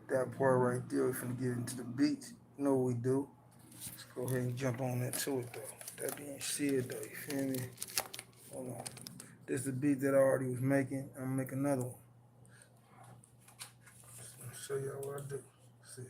that part right there. We're finna get into the beats. You know what we do. Let's go ahead and jump on into it though. That being said though, you feel me? Hold on. This is the beat that I already was making. I'm gonna make another one. I'll show y'all what I do. See.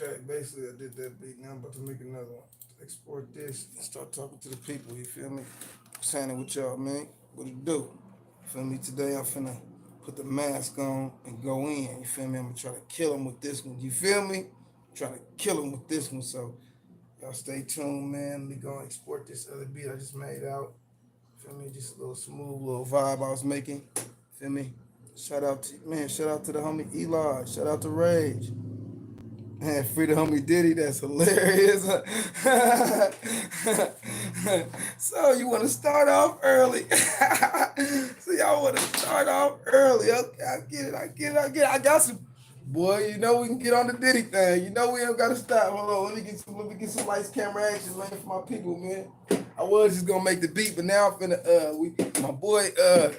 Okay, basically I did that beat. Now I'm about to make another one. Export this and start talking to the people, you feel me? Signing with y'all, man. What it do? You feel me? Today I'm finna put the mask on and go in. You feel me? I'm gonna try to kill him with this one. You feel me? Try to kill him with this one. So y'all stay tuned, man. Let me go and export this other beat I just made out. Feel me? Just a little smooth little vibe I was making. Feel me? Shout out to man, shout out to the homie Eli. Shout out to Rage. Man, free the homie Diddy, that's hilarious. So you want to start off early? So y'all want to start off early? Okay, I get it. I got some. Boy, you know we can get on the Diddy thing. You know we don't gotta stop. Hold on, let me get some lights, camera action, man, for my people, man. I was just gonna make the beat, but now I'm finna my boy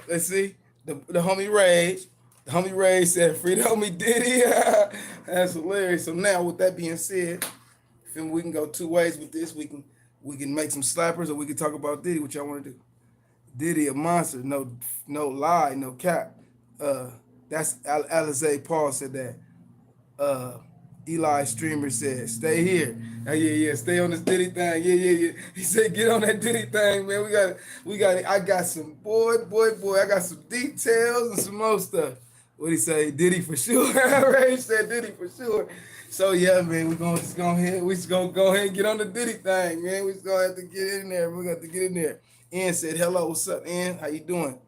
let's see the homie Rage. The homie Ray said, "Free the homie Diddy." That's hilarious. So now, with that being said, feel me, we can go two ways with this. We can make some slappers, or we can talk about Diddy. What y'all want to do? Diddy a monster. No lie, no cap. Uh, that's Alizé Paul said that. Uh, Eli Streamer said, "Stay here." Yeah. Stay on this Diddy thing. Yeah. He said, "Get on that Diddy thing, man. We got. I got some boy. I got some details and some more stuff." What he say? Diddy for sure. Ray said Diddy for sure. So yeah, man, we just gonna go ahead and get on the Diddy thing, man. We just gonna have to get in there. We got to get in there. Ian said, "Hello, what's up, Ian? How you doing?"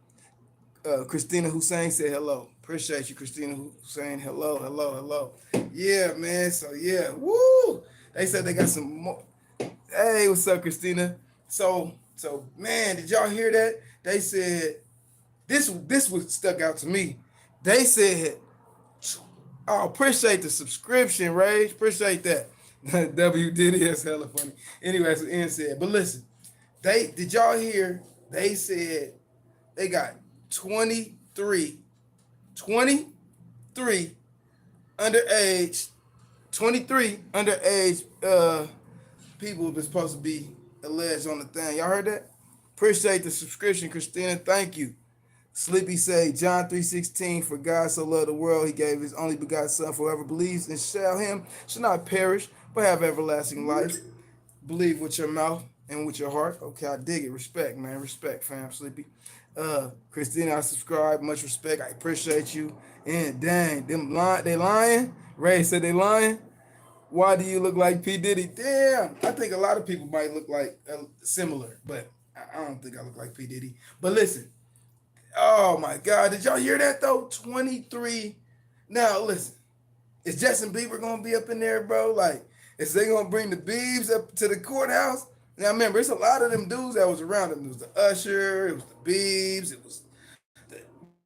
Christina Hussein said hello. Appreciate you, Christina Hussein. Hello. Yeah, man. So yeah, woo. They said they got some more. Hey, what's up, Christina? So man, did y'all hear that? They said this was stuck out to me. They said, "Oh, appreciate the subscription, Rage. Appreciate that." W Diddy is hella funny. Anyway, that's what Ian said. But listen, they did y'all hear? They said they got 23, 23 underage, 23 underage people that's supposed to be alleged on the thing. Y'all heard that? Appreciate the subscription, Christina. Thank you. Sleepy say John 3:16, for God so loved the world, he gave his only begotten son, for whoever believes and shall him shall not perish, but have everlasting life. Believe with your mouth and with your heart. Okay, I dig it. Respect, man. Respect, fam. Sleepy. Christina, I subscribe. Much respect. I appreciate you. And dang, they lying. Ray said they lying. Why do you look like P Diddy? Damn, I think a lot of people might look like similar, but I don't think I look like P Diddy. But listen, oh my God, did y'all hear that though? 23. Now listen, is Justin Bieber gonna be up in there, bro? Like, is they gonna bring the Biebs up to the courthouse? Now remember, it's a lot of them dudes that was around him. It was the Usher, it was the Biebs, it was the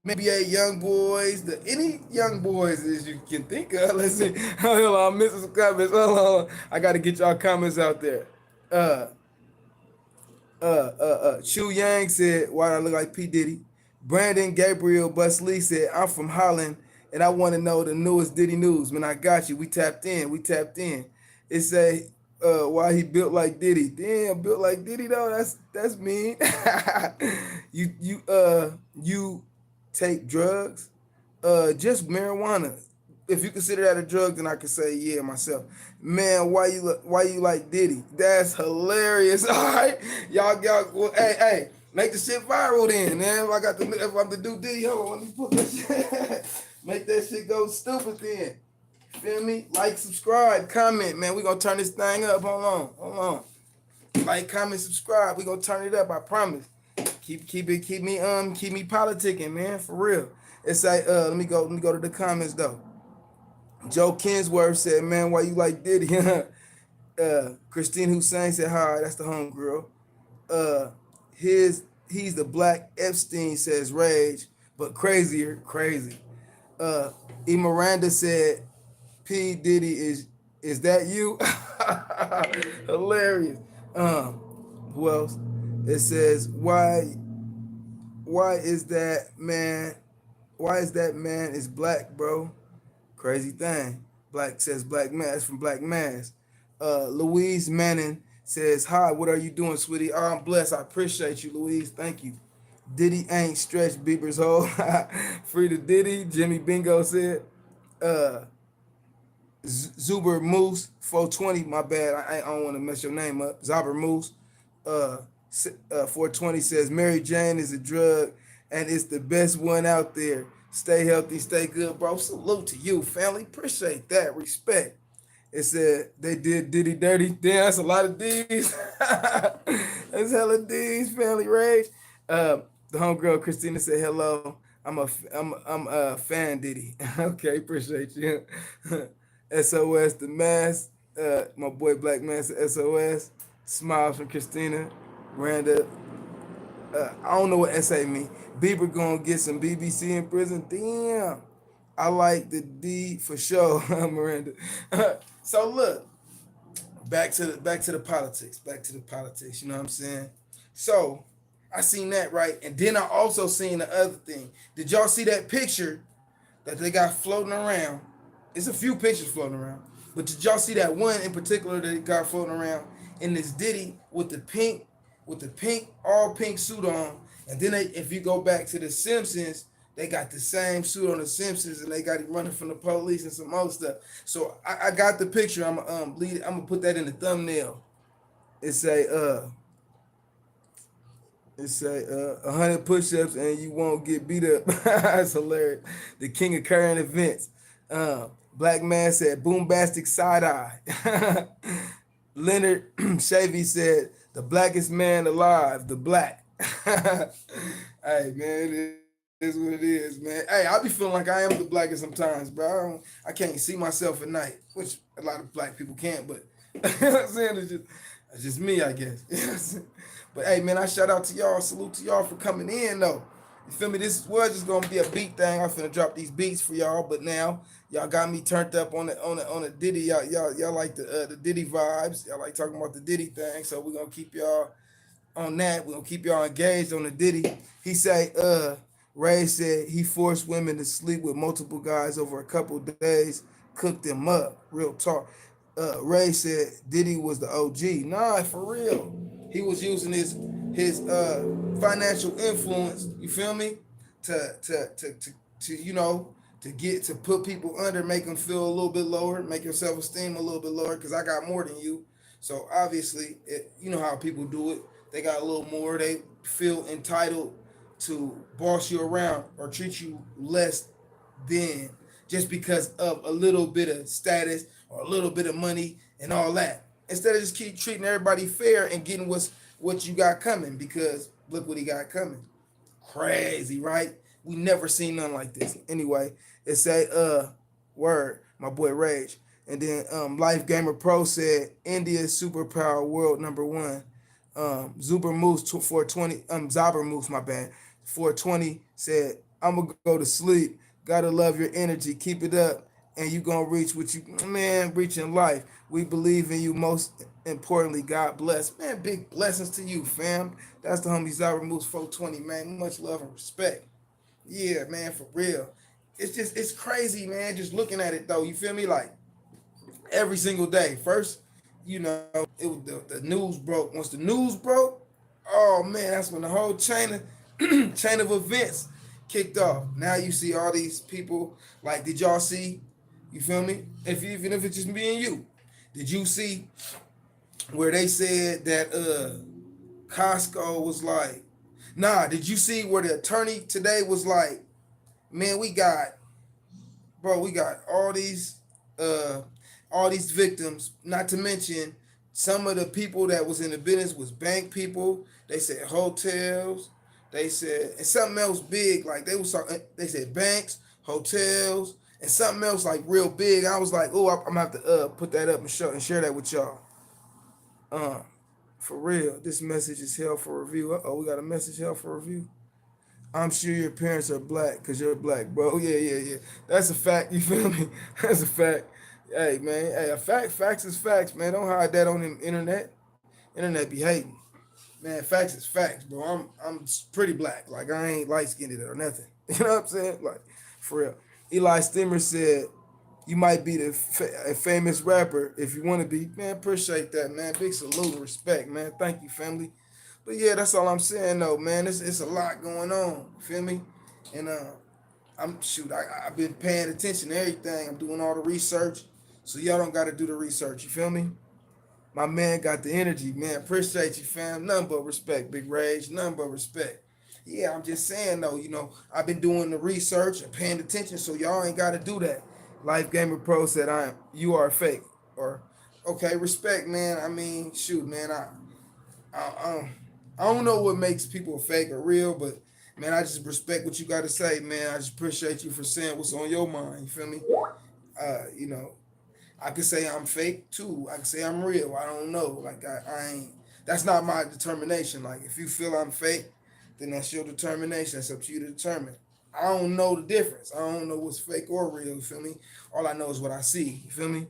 NBA young boys, the any young boys as you can think of. Let's see. Hold on, I'm missing some comments. Hold on, I gotta get y'all comments out there. Uh, Chu Yang said, "Why do I look like P Diddy?" Brandon Gabriel Bus Lee said, "I'm from Holland and I want to know the newest Diddy news." Man, I got you. We tapped in. We tapped in. It say, "Why he built like Diddy?" Damn, built like Diddy though. That's mean. You take drugs? Just marijuana. If you consider that a drug, then I can say yeah myself. Man, why you like Diddy? That's hilarious. All right, y'all. Well, hey, make the shit viral then, man. If I'm to do Diddy, hold on, let me put that shit. Make that shit go stupid then. Feel me? Like, subscribe, comment, man. We gonna turn this thing up. Hold on. Like, comment, subscribe. We gonna turn it up. I promise. Keep me politicking, man. For real. It's like let me go to the comments though. Joe Kinsworth said, "Man, why you like Diddy?" Christine Hussein said, "Hi, that's the homegirl." Uh, he's the Black Epstein, says Rage, but crazier, crazy. Uh, E. Miranda said, "P Diddy is that you?" Hilarious. Who else? It says, why is that man? Why is that man is black, bro? Crazy thing. Black says Black Mass from Black Mass. Louise Manning says, "Hi, what are you doing, sweetie?" Oh, I'm blessed. I appreciate you, Louise. Thank you. Diddy ain't stretched Bieber's hole. Free to Diddy. Jimmy Bingo said. Uh, Zuber Moose 420. My bad. I don't want to mess your name up. Zuber Moose. Uh, 420 says Mary Jane is a drug and it's the best one out there. Stay healthy, stay good, bro. Salute to you, family. Appreciate that. Respect. It said they did Diddy dirty. Damn, that's a lot of D's. That's hella D's, family rage. The homegirl Christina said hello. I'm a fan Diddy. Okay, appreciate you. SOS the mask. My boy Black Man said SOS. Smiles from Christina. Miranda. I don't know what SA mean. Bieber gonna get some BBC in prison. Damn. I like the D for sure, Miranda. So look, back to the politics. Back to the politics. You know what I'm saying? So I seen that right, and then I also seen the other thing. Did y'all see that picture that they got floating around? It's a few pictures floating around, but did y'all see that one in particular that got floating around in this Diddy with the pink all pink suit on, and then if you go back to the Simpsons, they got the same suit on the Simpsons, and they got him running from the police and some other stuff. So I got the picture. I'm gonna put that in the thumbnail. It say It say 100 push-ups and you won't get beat up. That's hilarious. The king of current events. Black man said boombastic side eye. Leonard Shavy said the blackest man alive, the black. Hey man, it is what it is, man. Hey, I be feeling like I am the blackest sometimes, bro. I can't see myself at night, which a lot of black people can't, but you know what I'm saying? It's just me, I guess. You know what I'm saying? But hey, man, I shout out to y'all. Salute to y'all for coming in, though. You feel me? This was just gonna be a beat thing. I'm finna drop these beats for y'all, but now y'all got me turned up on the Diddy. Y'all like the Diddy vibes. Y'all like talking about the Diddy thing. So we're gonna keep y'all on that. We're gonna keep y'all engaged on the Diddy. He say, Ray said he forced women to sleep with multiple guys over a couple days, cooked them up. Real talk. Ray said Diddy was the OG. Nah, for real. He was using his financial influence, you feel me, to to get to put people under, make them feel a little bit lower, make your self esteem a little bit lower. Because I got more than you, so obviously, you know how people do it. They got a little more. They feel entitled to boss you around or treat you less than just because of a little bit of status or a little bit of money and all that. Instead of just keep treating everybody fair and getting what you got coming, because look what he got coming. Crazy, right? We never seen nothing like this. Anyway, it say word, my boy Rage. And then Life Gamer Pro said India's superpower world number one. Zuber Moose 420, Zaber Moose, my bad. 420 said, I'm gonna go to sleep. Gotta love your energy. Keep it up. And you gonna reach what you man, reach in life. We believe in you. Most importantly, God bless. Man, big blessings to you, fam. That's the homie Zaber Moose 420, man. Much love and respect. Yeah, man, for real. It's crazy, man. Just looking at it though, you feel me? Like every single day. First, it was the news broke. Once the news broke, oh man, that's when the whole chain of events kicked off. Now you see all these people. Like, did y'all see? You feel me? Even if it's just me and you, did you see where they said that Costco was like, nah? Did you see where the attorney today was like, man, we got uh all these victims, not to mention some of the people that was in the business was bank people. They said hotels. They said and something else big, like they said banks, hotels, and something else like real big. I was like, oh, I'm gonna have to put that up and share that with y'all. Uh, for real, this message is held for review. Oh, we got a message held for review. I'm sure your parents are black because you're black, bro. Yeah, yeah, yeah. That's a fact. You feel me? That's a fact. Hey, man. Hey, facts is facts, man. Don't hide that on the internet. Internet be hating. Man, facts is facts, bro. I'm pretty black. Like, I ain't light skinned or nothing. You know what I'm saying? Like, for real. Eli Stimmer said, you might be a famous rapper if you want to be. Man, appreciate that, man. Big salute and respect, man. Thank you, family. But yeah, that's all I'm saying, though, man. It's a lot going on. Feel me? And I've been paying attention to everything. I'm doing all the research, so y'all don't got to do the research. You feel me? My man got the energy, man. Appreciate you, fam. Nothing but respect, Big Rage. Nothing but respect. Yeah, I'm just saying though, I've been doing the research and paying attention, so y'all ain't got to do that. Life Gamer Pro said, you are fake." Or, okay, respect, man. I mean, shoot, man. I, I don't know what makes people fake or real, but man, I just respect what you got to say, man. I just appreciate you for saying what's on your mind. You feel me? Uh, you know, I could say I'm fake too. I could say I'm real. I don't know. Like I ain't. That's not my determination. Like if you feel I'm fake, then that's your determination. That's up to you to determine. I don't know the difference. I don't know what's fake or real. You feel me? All I know is what I see. You feel me?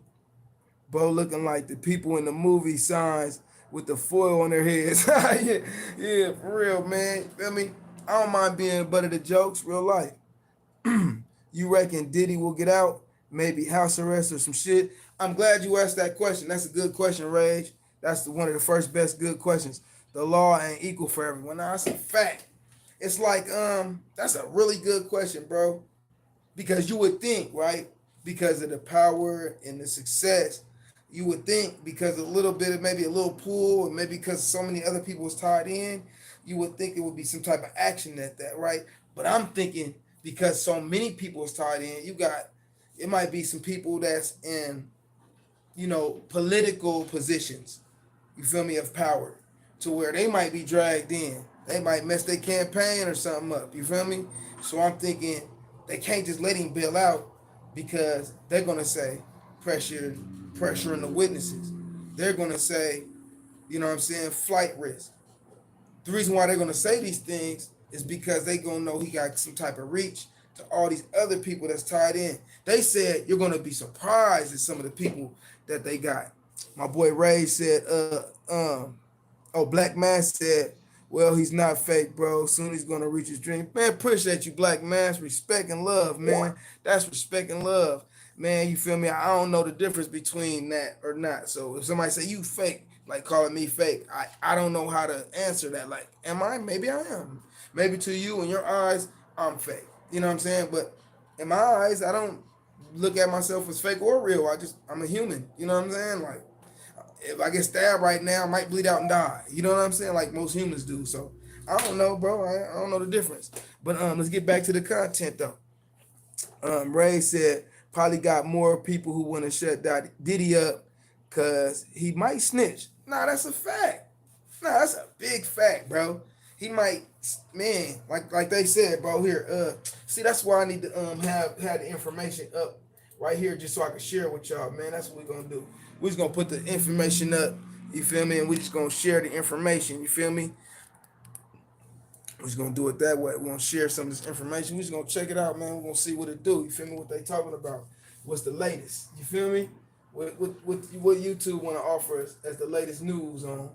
Bo looking like the people in the movie signs with the foil on their heads. Yeah, yeah, for real, man. Feel me? I don't mind being the butt of the jokes, real life. You reckon Diddy will get out? Maybe house arrest or some shit? I'm glad you asked that question. That's a good question, Rage. That's one of the first best good questions. The law ain't equal for everyone. Now, that's a fact. It's like, that's a really good question, bro. Because you would think, right? Because of the power and the success, you would think because a little bit of maybe a little pool, and maybe because so many other people was tied in, you would think it would be some type of action at that, right? But I'm thinking because so many people was tied in, it might be some people that's in, political positions, you feel me, of power, to where they might be dragged in. They might mess their campaign or something up, you feel me? So I'm thinking they can't just let him bail out because they're gonna say pressure, pressuring the witnesses. They're gonna say, you know what I'm saying, flight risk. The reason why they're gonna say these things is because they gonna know he got some type of reach to all these other people that's tied in. They said you're gonna be surprised at some of the people that they got. My boy Ray said, Black Mass said, well, he's not fake, bro. Soon he's gonna reach his dream. Man, appreciate you, Black Mass. Respect and love, man. That's respect and love. Man, you feel me? I don't know the difference between that or not. So if somebody say you fake, like calling me fake, I don't know how to answer that. Like, am I? Maybe I am. Maybe to you in your eyes, I'm fake. You know what I'm saying? But in my eyes, I don't look at myself as fake or real. I'm a human. You know what I'm saying? Like, if I get stabbed right now, I might bleed out and die. You know what I'm saying? Like most humans do. So I don't know, bro. I don't know the difference. But let's get back to the content though. Ray said probably got more people who want to shut that Diddy up because he might snitch. Nah, that's a fact. Nah, that's a big fact, bro. He might, man, like they said, bro. Here, see, that's why I need to have the information up right here just so I can share with y'all, man. That's what we're gonna do. We're just gonna put the information up. You feel me? And we just gonna share the information. You feel me? We're just gonna do it that way. We're gonna share some of this information. We're just gonna check it out, man. We're gonna see what it do. You feel me? What they talking about? What's the latest? You feel me? What YouTube wanna offer us as the latest news on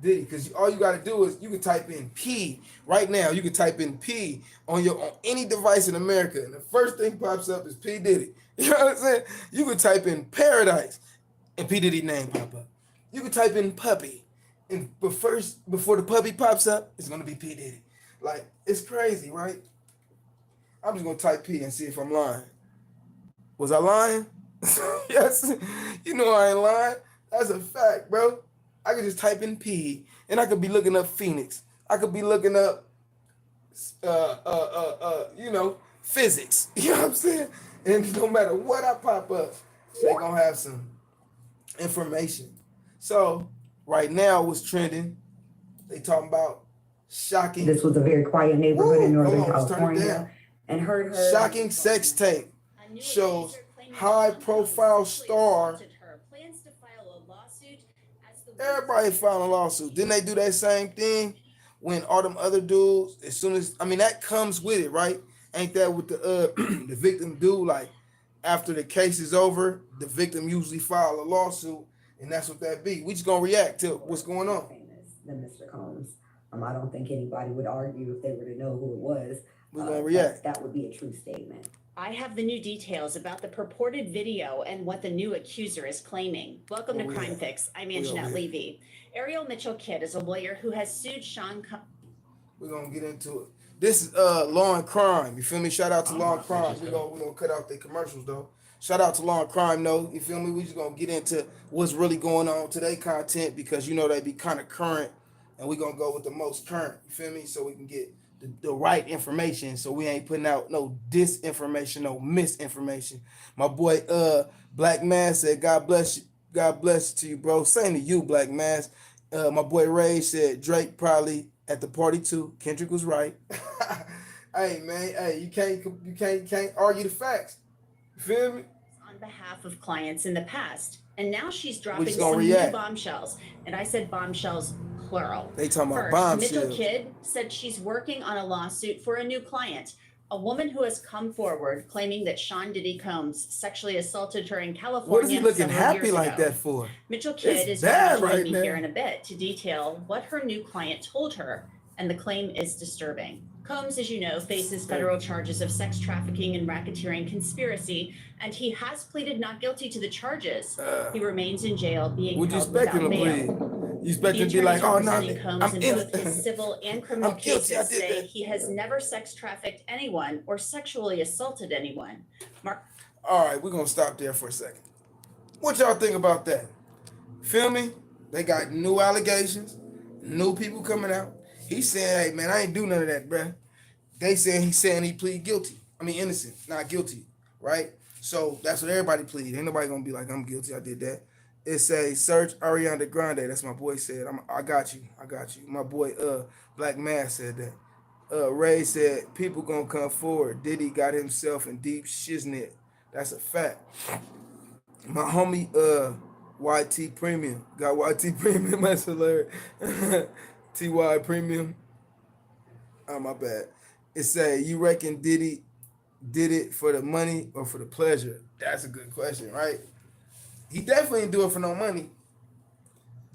Diddy? Because all you gotta do is you can type in P right now. You can type in P on any device in America, and the first thing pops up is P Diddy. You know what I'm saying? You can type in Paradise, and P Diddy name pop up. You can type in puppy, but first before the puppy pops up, it's gonna be P Diddy. Like it's crazy, right? I'm just gonna type P and see if I'm lying. Was I lying? Yes. You know I ain't lying. That's a fact, bro. I could just type in P, and I could be looking up Phoenix. I could be looking up, physics. You know what I'm saying? And no matter what I pop up, they gonna have some information. So right now, what's trending? They talking about shocking. This was a very quiet neighborhood in Northern Hold on, let's turn it down. California, and heard her. Shocking sex tape shows high-profile star. Everybody filed a lawsuit. Didn't they do that same thing when all them other dudes? As soon as that comes with it, right? Ain't that what the the victim do? Like after the case is over, the victim usually file a lawsuit, and that's what that be. We just gonna react to what's going on. Famous than Mr. Combs. I don't think anybody would argue if they were to know who it was. We're gonna react. That would be a true statement. I have the new details about the purported video and what the new accuser is claiming. Welcome to Crime Fix. I'm Anjanette Levy. Ariel Mitchell Kidd is a lawyer who has sued Sean. We're gonna get into it. This is Law and Crime. You feel me? Shout out to Law and Crime. We're gonna cut out the commercials though. Shout out to Law and Crime though. You feel me? We just gonna get into what's really going on today content because they be kind of current, and we're gonna go with the most current. You feel me? So we can get the right information, so we ain't putting out no disinformation, no misinformation. My boy Black Mass said, God bless you. God bless to you, bro. Same to you, Black Mass. My boy Ray said Drake probably at the party too. Kendrick was right. Hey man, hey, you can't argue the facts. You feel me? On behalf of clients in the past, and now she's dropping some new bombshells. And I said bombshells plural. They talking about First, bombshells. Mitchell Kidd said she's working on a lawsuit for a new client, a woman who has come forward claiming that Sean Diddy Combs sexually assaulted her in California. What is he looking happy like that for? Mitchell Kidd is going to join me here in a bit to detail what her new client told her, and the claim is disturbing. Combs, as you know, faces federal charges of sex trafficking and racketeering conspiracy, and he has pleaded not guilty to the charges. He remains in jail, being held without bail. You expect him to be like, oh no, I'm in both his civil and criminal cases say he has never sex trafficked anyone or sexually assaulted anyone. All right, we're gonna stop there for a second. What y'all think about that? Feel me? They got new allegations, new people coming out. He's saying, hey man, I ain't do none of that, bruh. He's saying he plead guilty. I mean innocent, not guilty, right? So that's what everybody plead. Ain't nobody gonna be like, I'm guilty, I did that. It say search Ariana Grande. That's my boy said. I got you. My boy Black Mass said that. Ray said people gonna come forward. Diddy got himself in deep shiznit. That's a fact. My homie YT Premium got YT Premium. That's hilarious. TY Premium. Oh my bad. It say you reckon Diddy did it for the money or for the pleasure? That's a good question, right? He definitely didn't do it for no money.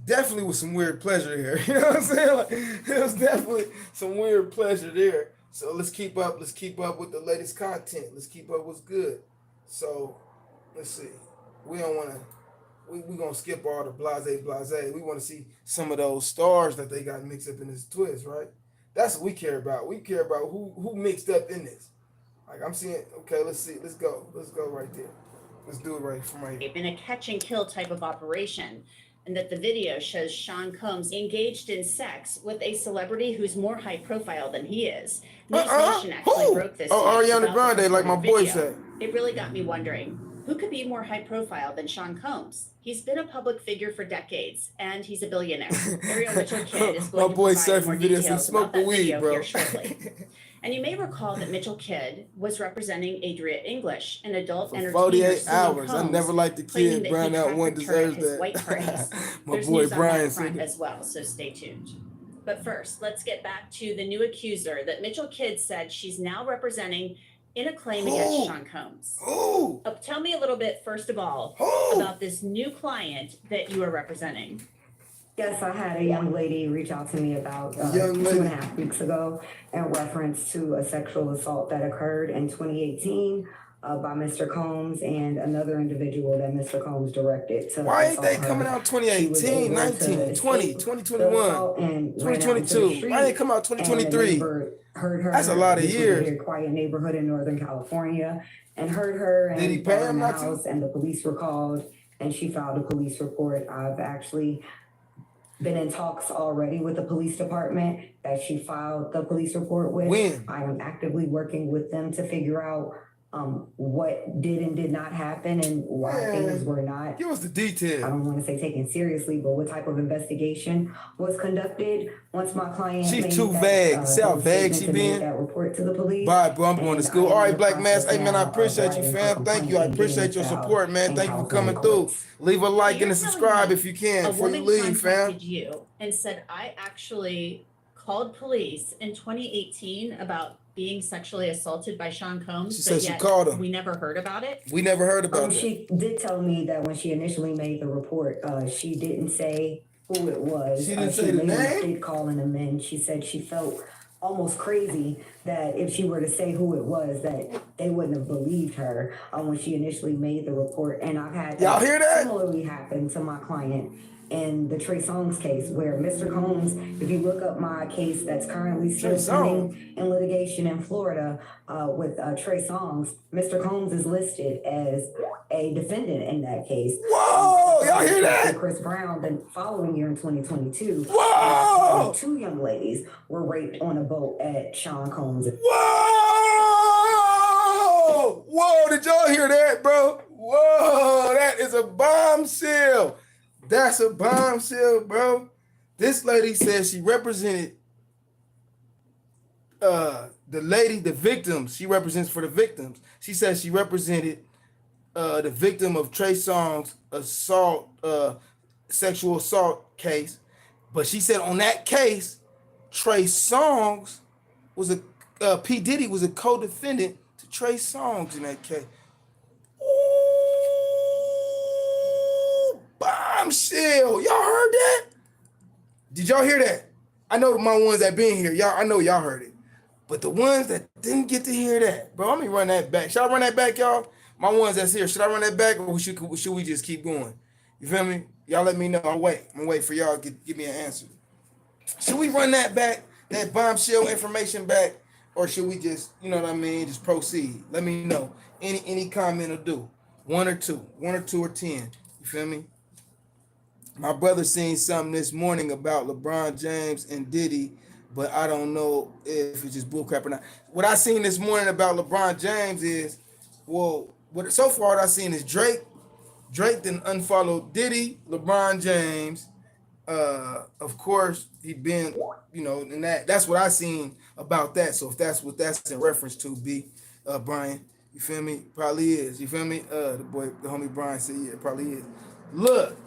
Definitely with some weird pleasure here. You know what I'm saying? Like, there was definitely some weird pleasure there. So let's keep up. Let's keep up with the latest content. Let's keep up what's good. So let's see. We don't want to. We're gonna skip all the blase. We want to see some of those stars that they got mixed up in this twist, right? That's what we care about. We care about who mixed up in this. Like I'm seeing. Okay, let's see. Let's go. Let's go right there. Let's do it right from right here. In a catch and kill type of operation, and that the video shows Sean Combs engaged in sex with a celebrity who's more high profile than he is. News Nation actually broke this. Oh, news Ariana about the Grande, like my purported boy video. said. It really got me wondering, who could be more high profile than Sean Combs? He's been a public figure for decades, and he's a billionaire. Ariel Mitchell Kidd is going My boy to provide more videos and details smoke about the that weed, video bro. here shortly. And you may recall that Mitchell Kidd was representing Adria English, an adult For entertainer 48 hours. Combs, I never liked the claiming kid. that Brian he out one trafficked her at deserves his that. white parties. My There's boy news on Brian that front said as well, so stay tuned. But first, let's get back to the new accuser that Mitchell Kidd said she's now representing in a claim against Sean Combs. Tell me a little bit, first of all, about this new client that you are representing. Yes, I had a young lady reach out to me about 2.5 weeks ago in reference to a sexual assault that occurred in 2018 by Mr. Combs and another individual that Mr. Combs directed to. Why ain't they coming out 2018, 19, 20, 2021, 2022? Why ain't they come out 2023? Heard her. That's a lot of this years. Was a very quiet neighborhood in Northern California, and heard her and Did he pay him the not to? house, and the police were called, and she filed a police report. I've actually been in talks already with the police department that she filed the police report with. When? I am actively working with them to figure out what did and did not happen and why things were not. Give us the detail. I don't want to say taken seriously, but what type of investigation was conducted once my client. She's too vague. See how vague she being? That report to the police. Bye, bro. I'm going to school. All right, Black Mass. Hey, man, I appreciate you, fam. Thank you. I appreciate your support, man. Thank you for coming through. Leave a like and a subscribe if you can before you leave, fam. You and said, I actually called police in 2018 about being sexually assaulted by Sean Combs. She said she called him. We never heard about it. We never heard about it. She did tell me that when she initially made the report, she didn't say who it was. She didn't say the name? She did calling them in. She said she felt almost crazy that if she were to say who it was, that they wouldn't have believed her when she initially made the report. And I've had y'all hear that similarly happen to my client in the Trey Songz case, where Mr. Combs, if you look up my case that's currently still pending in litigation in Florida with Trey Songz, Mr. Combs is listed as a defendant in that case. Whoa, y'all hear that? Chris Brown, the following year in 2022, whoa, 2 young ladies were raped on a boat at Sean Combs. Whoa, whoa, did y'all hear that, bro? Whoa, that is a bombshell. That's a bombshell, bro. This lady says she represented the victims. She represents for the victims. She says she represented the victim of Trey Songz assault, sexual assault case. But she said on that case, Trey Songz was P. Diddy was a co-defendant to Trey Songz in that case. Bombshell. Y'all heard that? Did y'all hear that? I know my ones that been here. I know y'all heard it. But the ones that didn't get to hear that, bro, let me run that back. Should I run that back, y'all? My ones that's here, should I run that back or should we just keep going? You feel me? Y'all let me know. I'm gonna wait for y'all to give me an answer. Should we run that back, that bombshell information back, or should we just, you know what I mean, just proceed? Let me know. Any comment will do. 1 or 2 or 10. You feel me? My brother seen something this morning about LeBron James and Diddy, but I don't know if it's just bullcrap or not. What I seen this morning about LeBron James is, so far what I seen is Drake then unfollowed Diddy, LeBron James. Of course, he been, and that's what I seen about that. So if that's what that's in reference to, Brian, you feel me? Probably is. You feel me? The homie Brian said, yeah, it probably is. Look.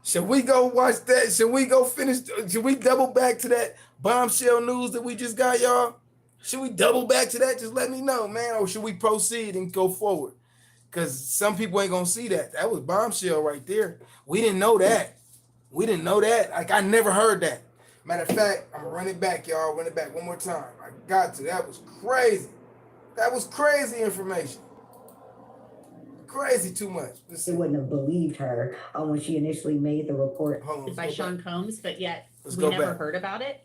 Should we go watch that? Should we go finish? Should we double back to that bombshell news that we just got, y'all? Should we double back to that? Just let me know, man. Or should we proceed and go forward? Because some people ain't going to see that. That was bombshell right there. We didn't know that. Like, I never heard that. Matter of fact, I'm going to run it back, y'all. Run it back one more time. I got to. That was crazy. That was crazy information. Crazy too much. They wouldn't have believed her when she initially made the report. By Sean Combs, but yet we never heard about it.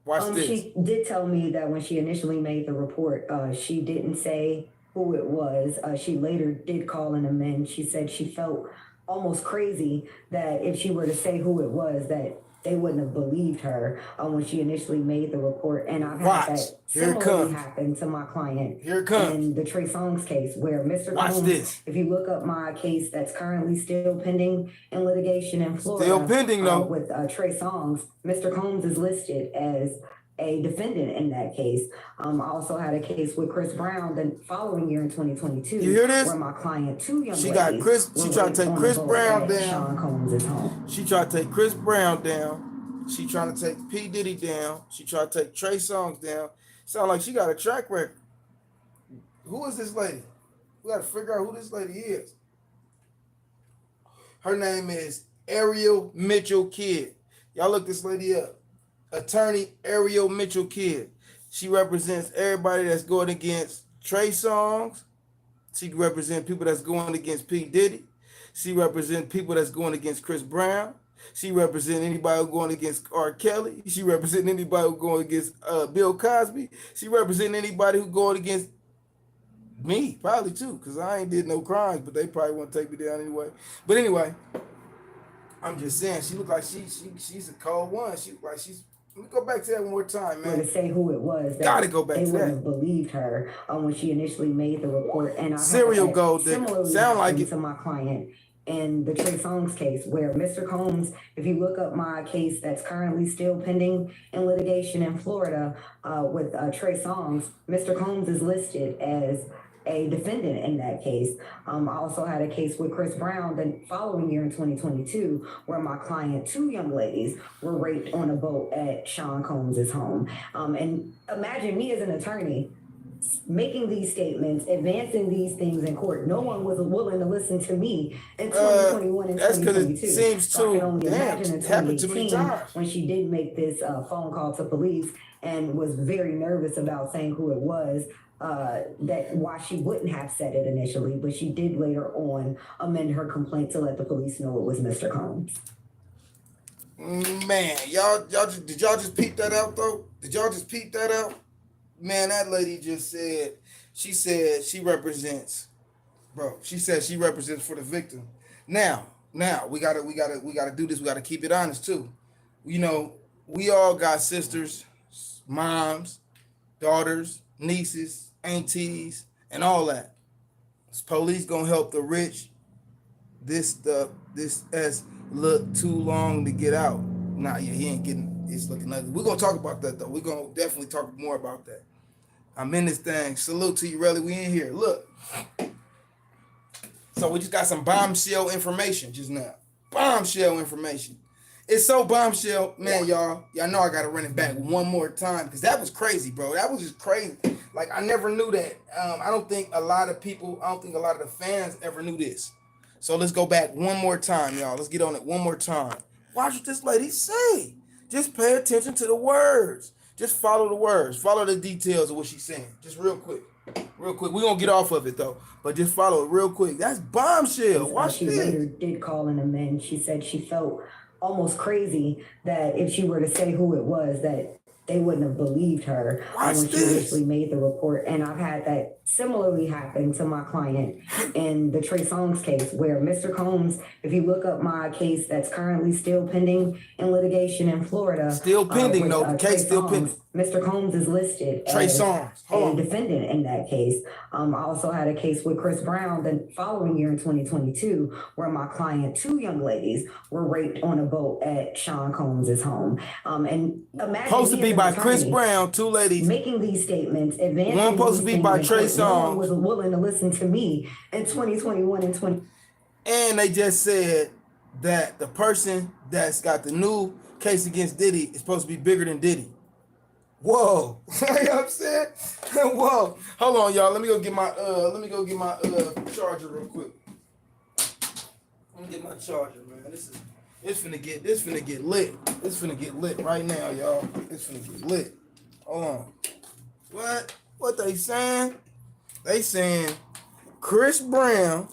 Watch this. She did tell me that when she initially made the report, she didn't say who it was. She later did call and amend. She said she felt almost crazy that if she were to say who it was, that they wouldn't have believed her when she initially made the report. And I've had that similarly happen to my client in the Trey Songz case, where Mr. Combs, if you look up my case that's currently still pending in litigation in Florida, still pending though, with Trey Songz, Mr. Combs is listed as a defendant in that case. I also had a case with Chris Brown the following year in 2022. You hear this? Where my client, two young she got Chris. She tried to take Chris Brown down. Sean Combs' home. She tried to take Chris Brown down. She trying to take P Diddy down. She tried to take Trey Songz down. Sound like she got a track record. Who is this lady? We got to figure out who this lady is. Her name is Ariel Mitchell Kidd. Y'all look this lady up. Attorney Ariel Mitchell Kidd. She represents everybody that's going against Trey Songz. She represents people that's going against P. Diddy. She represents people that's going against Chris Brown. She represents anybody who's going against R. Kelly. She represents anybody who's going against Bill Cosby. She represents anybody who's going against me, probably too, because I ain't did no crimes, but they probably want to take me down anyway. But anyway, I'm just saying, she look like she's a cold one. She look like she's. Let me go back to that one more time, man. To say who it was, that gotta go back to that. They wouldn't have believed her when she initially made the report. And I Serial gold digger. Sound like it to my client in the Trey Songz case, where Mr. Combs, if you look up my case that's currently still pending in litigation in Florida with Trey Songz, Mr. Combs is listed as a defendant in that case. I also had a case with Chris Brown the following year in 2022, where my client, two young ladies, were raped on a boat at Sean Combs' home. And imagine me as an attorney making these statements, advancing these things in court. No one was willing to listen to me in 2021 and 2022. That's because it seems so I can only imagine in happened too many times. When she did make this phone call to police and was very nervous about saying who it was, that why she wouldn't have said it initially, but she did later on amend her complaint to let the police know it was Mr. Combs. Man, did y'all just peep that out though? Did y'all just peep that out? Man, that lady just said she represents, bro. She said she represents for the victim. Now we gotta do this. We gotta keep it honest too. You know, we all got sisters, moms, daughters, nieces, aunties, and all that. This police gonna help the rich. This has looked too long to get out. Nah, yeah, he ain't getting. It's looking ugly. We're gonna talk about that though. We're gonna definitely talk more about that. I'm in this thing. Salute to you, really. We in here. Look. So we just got some bombshell information just now. Bombshell information. It's so bombshell, man, y'all. Y'all know I gotta run it back one more time because that was crazy, bro. That was just crazy. Like I never knew that. I don't think a lot of the fans ever knew this. So let's go back one more time, y'all. Let's get on it one more time. Watch what this lady say. Just pay attention to the words. Just follow the words. Follow the details of what she's saying. Just real quick. Real quick. We're going to get off of it, though. But just follow it real quick. That's bombshell. Watch this. She later did call and amend. She said she felt almost crazy that if she were to say who it was, that they wouldn't have believed her when she initially made the report. And I've had that similarly happen to my client in the Trey Songz case, where Mr. Combs, if you look up my case that's currently still pending in litigation in Florida. Still pending, though. The case still pending. Mr. Combs is listed as a defendant in that case. I also had a case with Chris Brown the following year in 2022, where my client, two young ladies, were raped on a boat at Sean Combs' home. And imagine supposed to be by Chris Brown, two ladies making these statements, advancing one supposed to be by Trey Songz. No one was willing to listen to me in 2021 and 20. And they just said that the person that's got the new case against Diddy is supposed to be bigger than Diddy. Whoa. You know what I'm saying? Whoa. Hold on, y'all. Let me go get my charger real quick. Let me get my charger, man. It's finna get lit. It's finna get lit right now, y'all. It's finna get lit. Hold on. What they saying? They saying Chris Brown,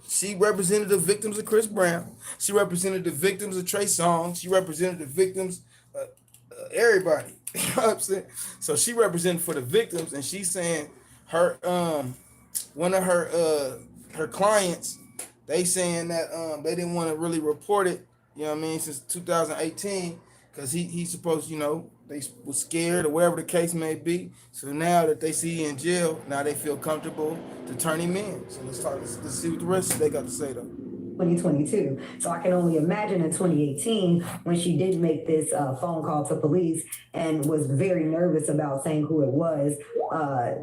she represented the victims of Chris Brown. She represented the victims of Trey Songz. She represented the victims of everybody. You know what I'm saying? So she representing for the victims, and she's saying her one of her clients, they saying that they didn't want to really report it, you know what I mean, since 2018, because he's supposed, they was scared or whatever the case may be. So now that they see he in jail, now they feel comfortable to turn him in. So let's see what the rest of they got to say though. 2022. So I can only imagine in 2018 when she did make this phone call to police and was very nervous about saying who it was,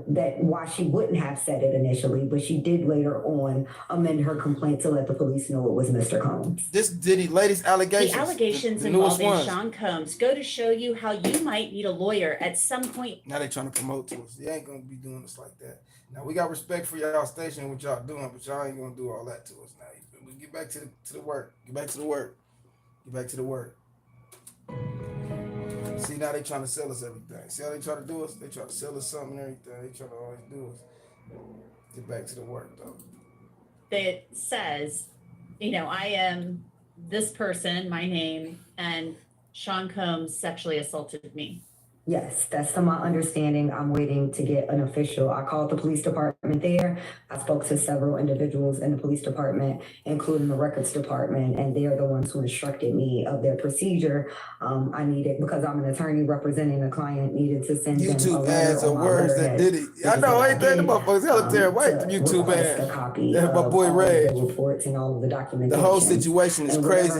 that why she wouldn't have said it initially, but she did later on amend her complaint to let the police know it was Mr. Combs. This Diddy latest allegations. The allegations involving Sean Combs go to show you how you might need a lawyer at some point. Now they trying to promote to us. They ain't gonna be doing us like that. Now we got respect for y'all station and what y'all doing, but y'all ain't gonna do all that to us now. Get back to the work. Get back to the work. Get back to the work. See, now they trying to sell us everything. See how they try to do us? They try to sell us something and everything. They try to always do us. Get back to the work though. That says, I am this person, my name, and Sean Combs sexually assaulted me. Yes, that's to my understanding. I'm waiting to get an official. I called the police department there. I spoke to several individuals in the police department, including the records department, and they're the ones who instructed me of their procedure. I needed, because I'm an attorney representing the client, needed to send them YouTube a letter ads or words that did it. I know, ain't that the motherfuckers hella terrible. Wait, YouTube ads. A copy That's my boy of Ray. the reports and all of the documentation. The whole situation is crazy.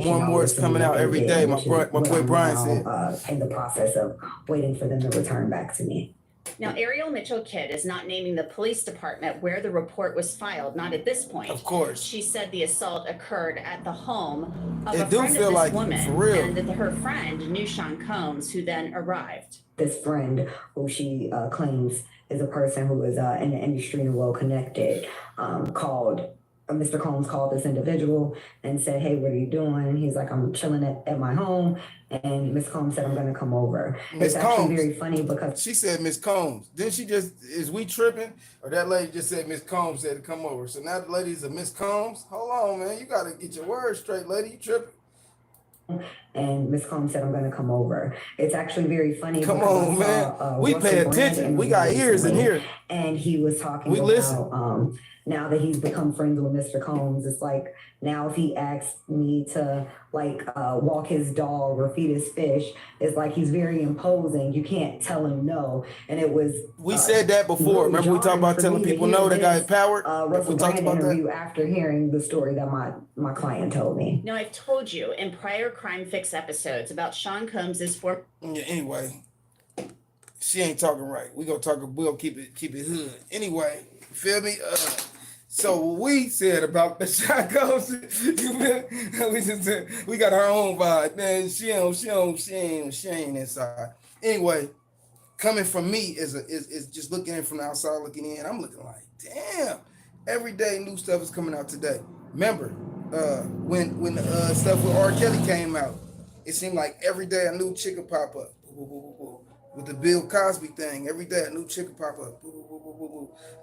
More and more is coming out every day. My boy Brian said. In the process of waiting for them to return back to me. Now, Ariel Mitchell Kidd is not naming the police department where the report was filed, not at this point. Of course. She said the assault occurred at the home of it a friend of this like woman, for real. and that her friend knew Sean Combs, who then arrived. This friend, who she claims is a person who is in the industry and well connected, Mr. Combs called this individual and said, "Hey, what are you doing?" He's like, "I'm chilling at my home." And Miss Combs said, "I'm going to come over." Miss It's Combs, actually very funny because she said Miss Combs. Didn't she is we tripping? Or that lady just said Miss Combs said to come over. So now the lady's a Miss Combs? Hold on, man. You got to get your words straight, lady. You tripping. And Miss Combs said, "I'm going to come over." It's actually very funny. Come on, man. We pay attention. We got ears in here. And he was talking about listen. Now that he's become friends with Mr. Combs, it's like now if he asks me to walk his dog or feed his fish, it's like he's very imposing. You can't tell him no. And it was we said that before. Remember we talked about telling people no, that guy is powered. Russell Brand interview after hearing the story that my client told me. Now I've told you in prior Crime Fix episodes about Sean Combs' for. Yeah. Anyway, she ain't talking right. We gonna keep it hood. Anyway, you feel me? So what we said about the Sean Combs, we just said we got our own vibe. Man, she ain't inside. Anyway, coming from me is just looking in from the outside, looking in. I'm looking like, damn, every day new stuff is coming out today. Remember, when stuff with R. Kelly came out, it seemed like every day a new chick would pop up. With the Bill Cosby thing, every day a new chick would pop up.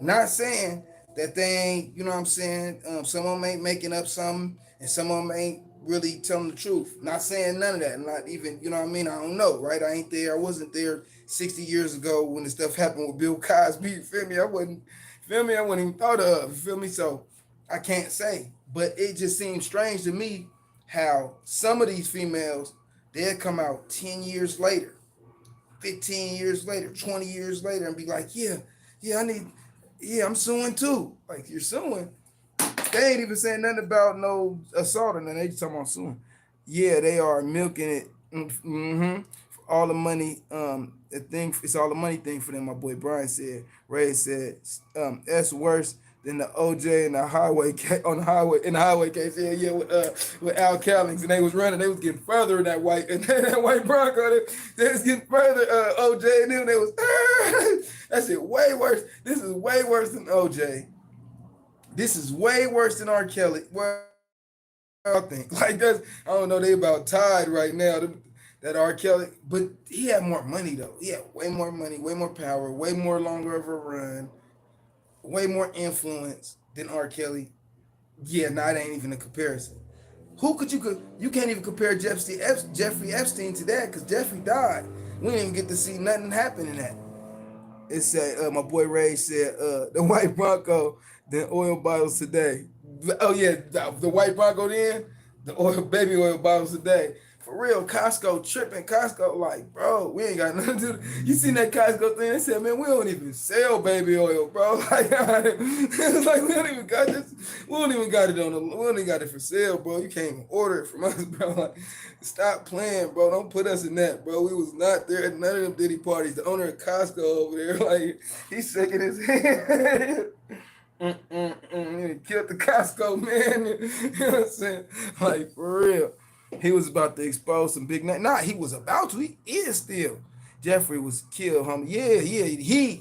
Not saying that they ain't, you know what I'm saying? Some of them ain't making up something, and some of them ain't really telling the truth. Not saying none of that. Not even, you know what I mean? I don't know, right? I ain't there. I wasn't there 60 years ago when the stuff happened with Bill Cosby. You feel me? I wouldn't even thought of. You feel me? So I can't say. But it just seems strange to me how some of these females, they'll come out 10 years later, 15 years later, 20 years later, and be like, I'm suing too. Like, you're suing? They ain't even saying nothing about no assault, and then they just talking about suing. Yeah, they are milking it. For all the money. It's all the money thing for them. My boy Brian said. Ray said, that's worse than the OJ and the highway in the highway case. Yeah, with Al Callings, and they was running. They was getting further in that white Bronco. They was getting further. OJ and them. They was. That's it. Way worse. This is way worse than OJ. This is way worse than R. Kelly. Well, I think that's. I don't know. They about tied right now. That R. Kelly, but he had more money though. He had way more money, way more power, way more longer of a run, way more influence than R. Kelly. Yeah, it ain't even a comparison. You can't even compare Jeffrey Epstein to that because Jeffrey died. We didn't even get to see nothing happen in that. It said, my boy Ray said, the white Bronco, then oil bottles today. Oh yeah, the white Bronco then, the oil baby oil bottles today. For real, Costco tripping. Costco like, bro, we ain't got nothing to do. You seen that Costco thing? They said, man, we don't even sell baby oil, bro. Like, it's like we don't even got this. We don't even got it on the. We don't even got it for sale, bro. You can't even order it from us, bro. Like, stop playing, bro. Don't put us in that, bro. We was not there at none of them Diddy parties. The owner of Costco over there, like, he's shaking his head. He killed the Costco man. You know what I'm saying? Like, for real. He was about to expose some big name. Nah, he was about to. He is still. Jeffrey was killed, homie.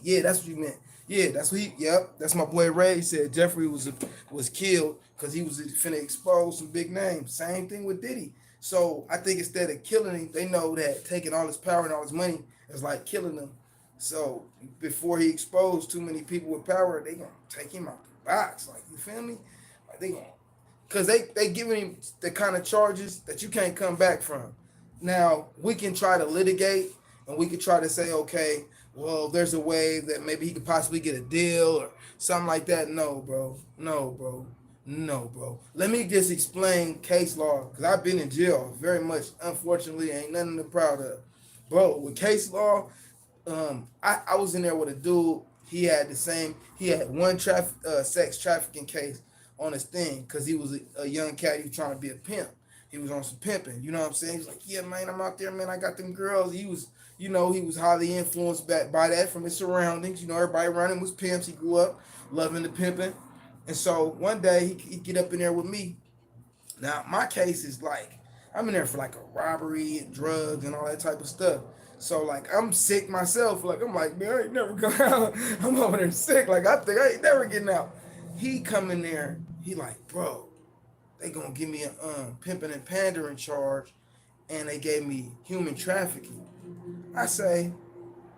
Yeah, that's what you meant. Yeah, that's what he. Yep, that's my boy Ray said. Jeffrey was killed because he was finna expose some big names. Same thing with Diddy. So I think instead of killing him, they know that taking all his power and all his money is like killing him. So before he exposed too many people with power, they gonna take him out the box. Like, you feel me? Like, they gonna, cause they giving him the kind of charges that you can't come back from. Now we can try to litigate and we can try to say, okay, well, there's a way that maybe he could possibly get a deal or something like that. No, bro. No, bro. No, bro. Let me just explain case law, because I've been in jail very much. Unfortunately, ain't nothing to be proud of. Bro, with case law, I was in there with a dude. He had one sex trafficking case on his thing because he was a young cat. He was trying to be a pimp. He was on some pimping. You know what I'm saying? He's like, yeah, man, I'm out there, man. I got them girls. He was highly influenced by that from his surroundings. Everybody around him was pimps. He grew up loving the pimping. And so one day he get up in there with me. Now my case is like I'm in there for like a robbery and drugs and all that type of stuff. So like I'm sick myself. Like I'm like, man, I ain't never going out. I'm over there sick. Like I think I ain't never getting out. He come in there. He like, bro, they gonna give me a pimping and pandering charge, and they gave me human trafficking. I say,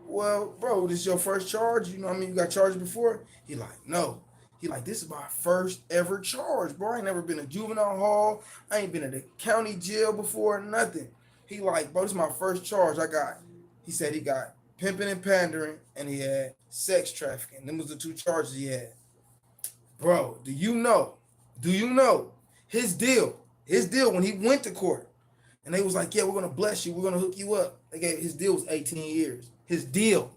well, bro, this is your first charge? You know what I mean? You got charged before? He like, no. He like, this is my first ever charge, bro. I ain't never been to juvenile hall. I ain't been to the county jail before, nothing. He like, bro, this is my first charge I got. He said he got pimping and pandering, and he had sex trafficking. Them was the two charges he had. Bro, do you know his deal when he went to court, and they was like, yeah, we're going to bless you. We're going to hook you up. His deal was 18 years. His deal.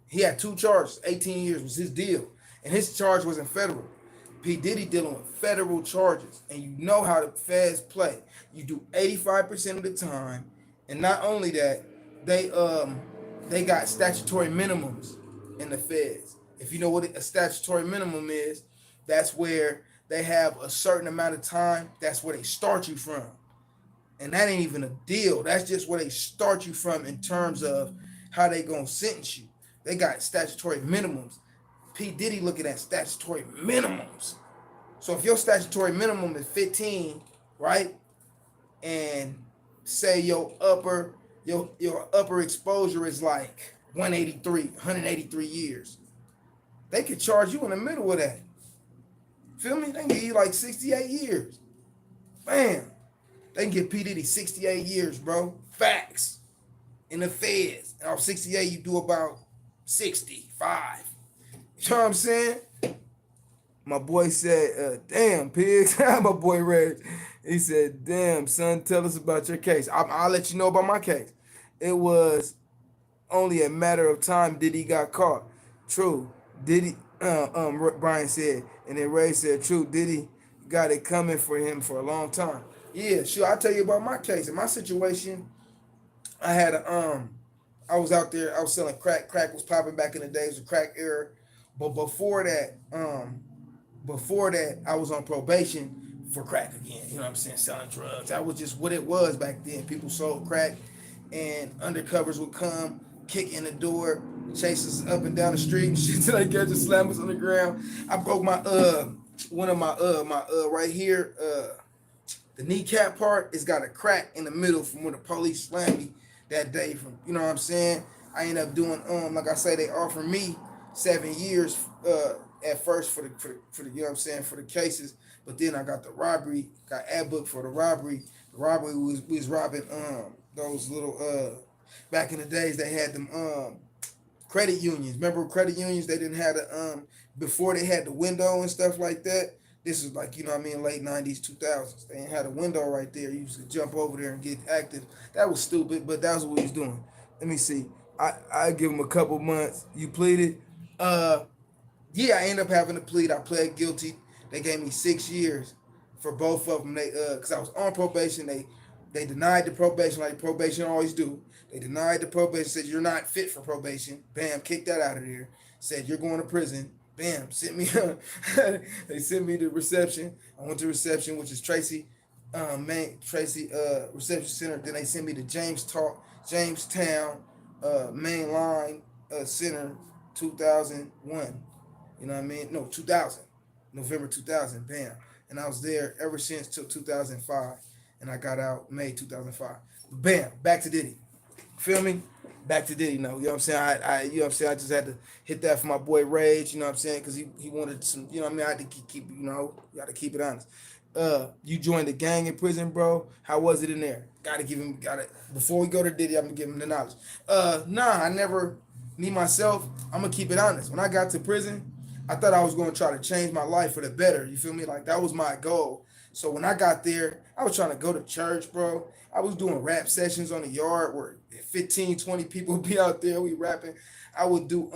He had two charges. 18 years was his deal. And his charge wasn't federal. P. Diddy dealing with federal charges. And you know how the feds play. You do 85% of the time. And not only that, they got statutory minimums in the feds. If you know what a statutory minimum is, that's where they have a certain amount of time. That's where they start you from. And that ain't even a deal. That's just where they start you from in terms of how they gonna sentence you. They got statutory minimums. P. Diddy looking at statutory minimums. So if your statutory minimum is 15, right? And say your upper exposure is like 183 years. They could charge you in the middle of that. Feel me? They can give you like 68 years. Bam. They can give P. Diddy 68 years, bro. Facts. In the feds. And off 68, you do about 65. You know what I'm saying? My boy said, damn, pigs. My boy Ray. He said, damn, son, tell us about your case. I'll let you know about my case. It was only a matter of time Diddy got caught. True. Diddy, Brian said. And then Ray said, true, Diddy got it coming for him for a long time. Yeah, sure. I'll tell you about my case. In my situation, I had I was out there, I was selling crack. Crack was popping back in the days of crack era. But before that, I was on probation for crack again. You know what I'm saying? Selling drugs. That was just what it was back then. People sold crack and undercovers would come, kick in the door, chase us up and down the street and shit till they catch us, slam us on the ground. I broke my one of my right here, the kneecap part, it's got a crack in the middle from where the police slammed me that day from, you know what I'm saying? I ended up doing like I say, they offered me 7 years at first for the you know what I'm saying, for the cases, but then I got the robbery, got ad book for the robbery. The robbery we was robbing those little Back in the days, they had them credit unions. Remember credit unions? They didn't have the before they had the window and stuff like that. This is like, you know what I mean, late 90s, 2000s. They ain't had a window right there. You used to jump over there and get active. That was stupid, but that was what he was doing. Let me see. I give him a couple months. You pleaded. Yeah, I ended up having to plead. I pled guilty. They gave me 6 years for both of them. They because I was on probation. They denied the probation like probation always do. They denied the probation. Said you're not fit for probation. Bam, kicked that out of there. Said you're going to prison. Bam, sent me. They sent me to reception. I went to reception, which is Tracy, Tracy reception center. Then they sent me to Jamestown, main line center, 2001. You know what I mean? No, 2000. November 2000. Bam. And I was there ever since till 2005. And I got out May 2005. Bam. Back to Diddy. Feel me? Back to Diddy. You know what I'm saying? You know what I'm saying? I just had to hit that for my boy Rage. You know what I'm saying? Because he wanted some, you know what I mean? I had to keep you know, you got to keep it honest. You joined the gang in prison, bro. How was it in there? Before we go to Diddy, I'm gonna give him the knowledge. Nah, I never, me myself, I'm gonna keep it honest. When I got to prison, I thought I was gonna try to change my life for the better. You feel me? Like that was my goal. So when I got there, I was trying to go to church, bro. I was doing rap sessions on the yard where 15, 20 people would be out there, we rapping. I would do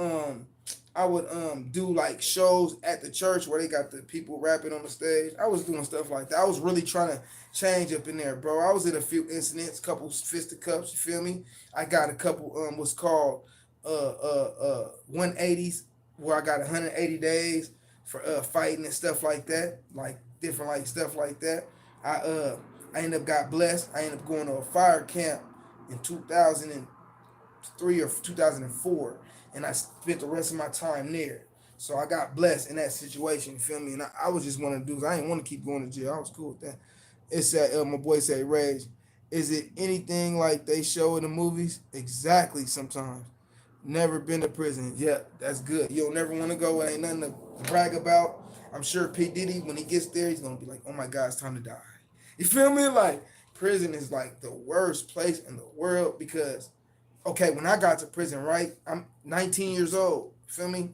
do like shows at the church where they got the people rapping on the stage. I was doing stuff like that. I was really trying to change up in there, bro. I was in a few incidents, couple fisticuffs, you feel me? I got a couple what's called 180s where I got 180 days for fighting and stuff like that, like different like stuff like that. I ended up got blessed. I ended up going to a fire camp in 2003 or 2004, and I spent the rest of my time there. So I got blessed in that situation, you feel me? And I was just one of the dudes. I didn't want to keep going to jail. I was cool with that. It's that my boy said, Rage, is it anything like they show in the movies? Exactly, sometimes. Never been to prison. Yeah, that's good. You don't never want to go. It ain't nothing to brag about. I'm sure P. Diddy, when he gets there, he's going to be like, oh my God, it's time to die. You feel me? Like, prison is like the worst place in the world because, okay, when I got to prison, right, I'm 19 years old. You feel me?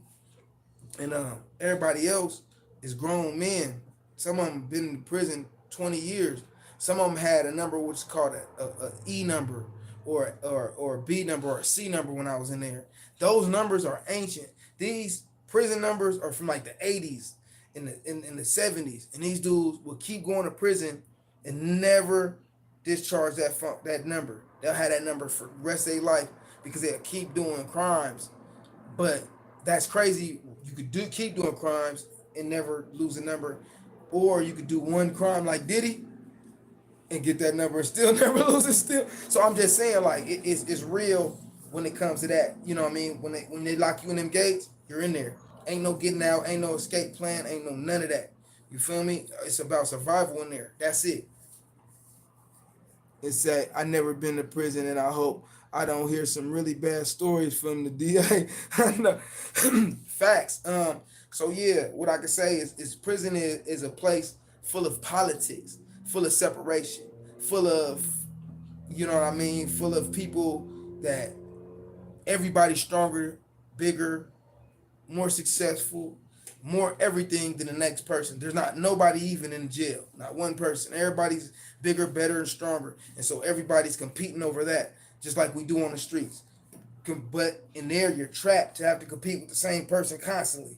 And everybody else is grown men. Some of them been in prison 20 years. Some of them had a number which is called a E number or a B number or a C number when I was in there. Those numbers are ancient. These prison numbers are from like the 80s in the 70s. And these dudes will keep going to prison and never discharge that number. They'll have that number for the rest of their life because they'll keep doing crimes. But that's crazy. You could keep doing crimes and never lose a number, or you could do one crime like Diddy and get that number and still never lose it. Still, so I'm just saying, like it's real when it comes to that. You know what I mean? When they lock you in them gates, you're in there. Ain't no getting out. Ain't no escape plan. Ain't no none of that. You feel me? It's about survival in there. That's it. And say I never been to prison, and I hope I don't hear some really bad stories from the DA. Facts. So yeah, what I can say is prison is a place full of politics, full of separation, full of, you know what I mean, full of people that everybody's stronger, bigger, more successful, more everything than the next person. There's not nobody even in jail, not one person. Everybody's bigger, better, and stronger, and so everybody's competing over that, just like we do on the streets. But in there, you're trapped to have to compete with the same person constantly,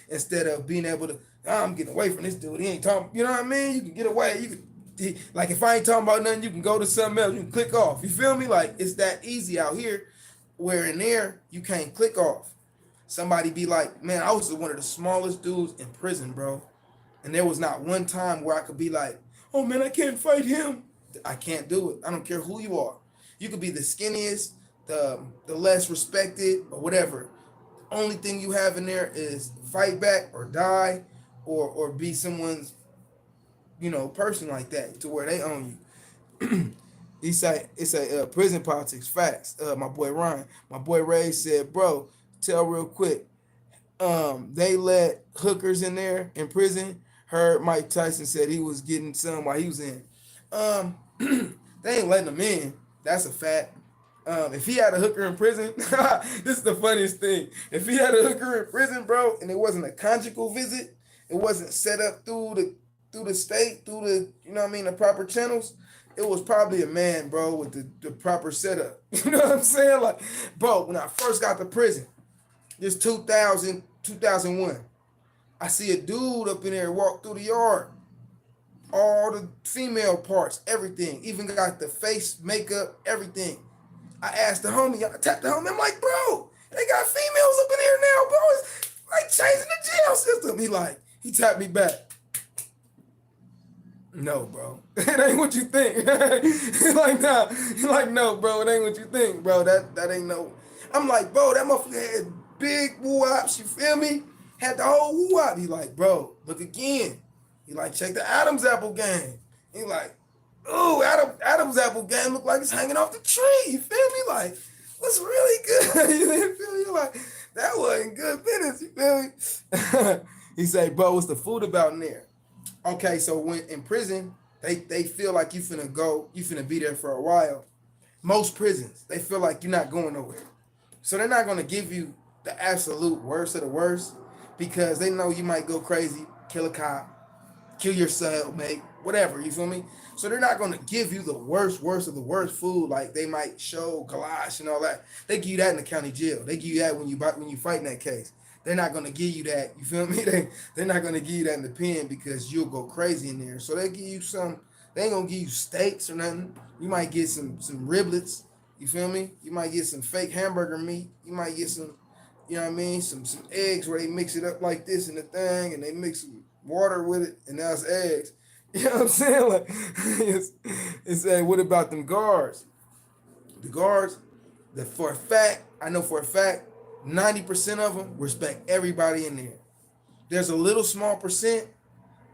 instead of being able to, I'm getting away from this dude. He ain't talking. You know what I mean? You can get away. Like if I ain't talking about nothing, you can go to something else. You can click off. You feel me? Like it's that easy out here, where in there you can't click off. Somebody be like, man, I was one of the smallest dudes in prison, bro. And there was not one time where I could be like, oh man, I can't fight him. I can't do it. I don't care who you are. You could be the skinniest, the less respected, or whatever. The only thing you have in there is fight back or die, or be someone's, person like that to where they own you. It's a prison politics facts. My boy Ryan, my boy Ray said, bro, tell real quick. They let hookers in there in prison. Heard Mike Tyson said he was getting some while he was in. They ain't letting them in. That's a fact. If he had a hooker in prison, this is the funniest thing. If he had a hooker in prison, bro, and it wasn't a conjugal visit, it wasn't set up through the state, through the you know what I mean, the proper channels. It was probably a man, bro, with the proper setup. You know what I'm saying? Like, bro, when I first got to prison, this 2001, I see a dude up in there walk through the yard. All the female parts, everything, even got the face, makeup, everything. I asked the homie, I tapped the homie, I'm like, bro, they got females up in here now, bro. It's like changing the jail system. He tapped me back. No, bro. It ain't what you think. He's like, nah. He's like, no, bro, it ain't what you think, bro. That ain't no. I'm like, bro, that motherfucker had big woo-wops, you feel me? Had the whole woo-wop. He like, bro, look again. He like, check the Adam's apple game. He like, ooh, Adam's apple game look like it's hanging off the tree. You feel me? Like, what's really good? You feel me? Like, that wasn't good business. You feel me? He say, bro, what's the food about in there? Okay, so when in prison, they feel like you finna be there for a while. Most prisons, they feel like you're not going nowhere. So they're not gonna give you the absolute worst of the worst because they know you might go crazy, kill a cop, kill your cellmate, whatever, you feel me? So they're not gonna give you the worst of the worst food like they might show Galash and all that. They give you that in the county jail. They give you that when you fight in that case. They're not gonna give you that, you feel me? They're not gonna give you that in the pen because you'll go crazy in there. So they give you they ain't gonna give you steaks or nothing. You might get some riblets, you feel me? You might get some fake hamburger meat. You might get some, you know what I mean, some eggs where they mix it up like this in the thing and they mix some water with it and now it's eggs. You know what I'm saying? Like it's saying, what about them guards? The guards, I know for a fact, 90% of them respect everybody in there. There's a little small percent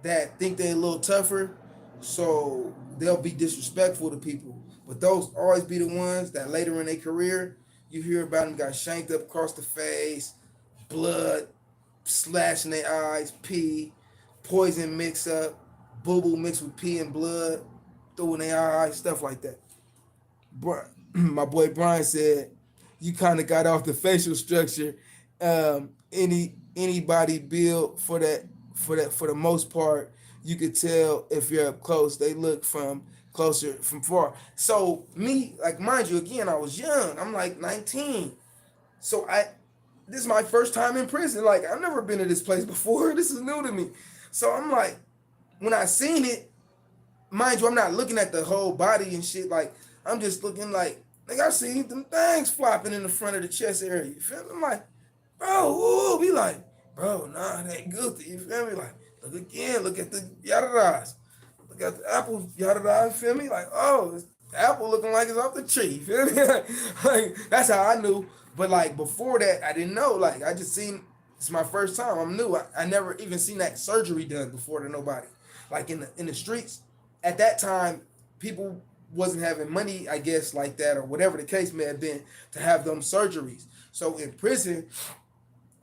that think they're a little tougher, so they'll be disrespectful to people. But those always be the ones that later in their career, you hear about them got shanked up across the face, blood, slashing their eyes, pee, poison mix up, boo-boo mixed with pee and blood, throwing their eyes, stuff like that. My boy Brian said, you kind of got off the facial structure. Anybody built for the most part, you could tell if you're up close. They look from closer from far. So me, like mind you, again, I was young. I'm like 19. So this is my first time in prison. Like I've never been to this place before. This is new to me. So I'm like, when I seen it, mind you, I'm not looking at the whole body and shit. Like I'm just looking like I seen them things flopping in the front of the chest area. You feel me? I'm like, bro, ooh, be like, bro, nah, it ain't good. You feel me? Like, look again, look at the yada-das. Look at the apple yada-da, feel me? Like, oh, it's apple looking like it's off the tree. Feel me? Like, that's how I knew. But like before that, I didn't know. Like I just seen it's my first time. I'm new. I never even seen that surgery done before to nobody. Like in the streets, at that time, people wasn't having money, I guess, like that, or whatever the case may have been, to have them surgeries. So in prison,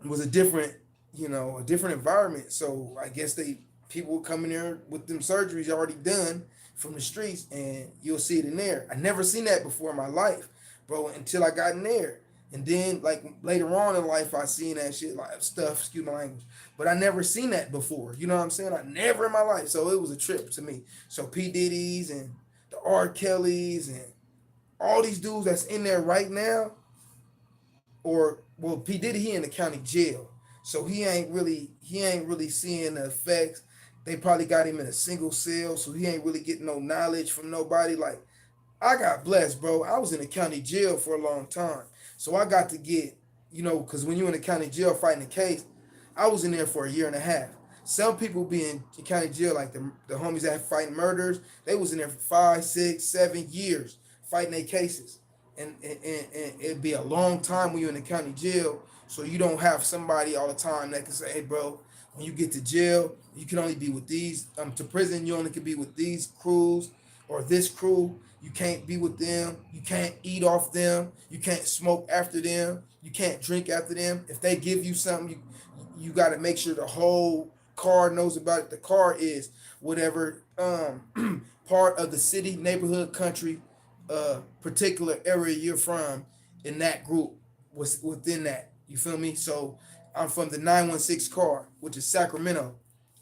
it was a different environment. So I guess people would come in there with them surgeries already done from the streets, and you'll see it in there. I never seen that before in my life, bro, until I got in there. And then, like, later on in life, I seen that shit, like, stuff, excuse my language. But I never seen that before. You know what I'm saying? I never in my life. So it was a trip to me. So P. Diddy's and the R. Kelly's and all these dudes that's in there right now, well, P. Diddy, he in the county jail. So he ain't really seeing the effects. They probably got him in a single cell, so he ain't really getting no knowledge from nobody. Like, I got blessed, bro. I was in the county jail for a long time. So I got to get, because when you're in the county jail fighting a case, I was in there for a year and a half. Some people be in county jail, like the homies that fighting murders, they was in there for 5, 6, 7 years fighting their cases. And it'd be a long time when you're in the county jail, so you don't have somebody all the time that can say, hey, bro, when you get to jail, you can only be with these, to prison, you only can be with these crews or this crew. You can't be with them. You can't eat off them. You can't smoke after them. You can't drink after them. If they give you something, you got to make sure the whole car knows about it. The car is whatever part of the city, neighborhood, country particular area you're from in that group was within that. You feel me? So I'm from the 916 car, which is Sacramento.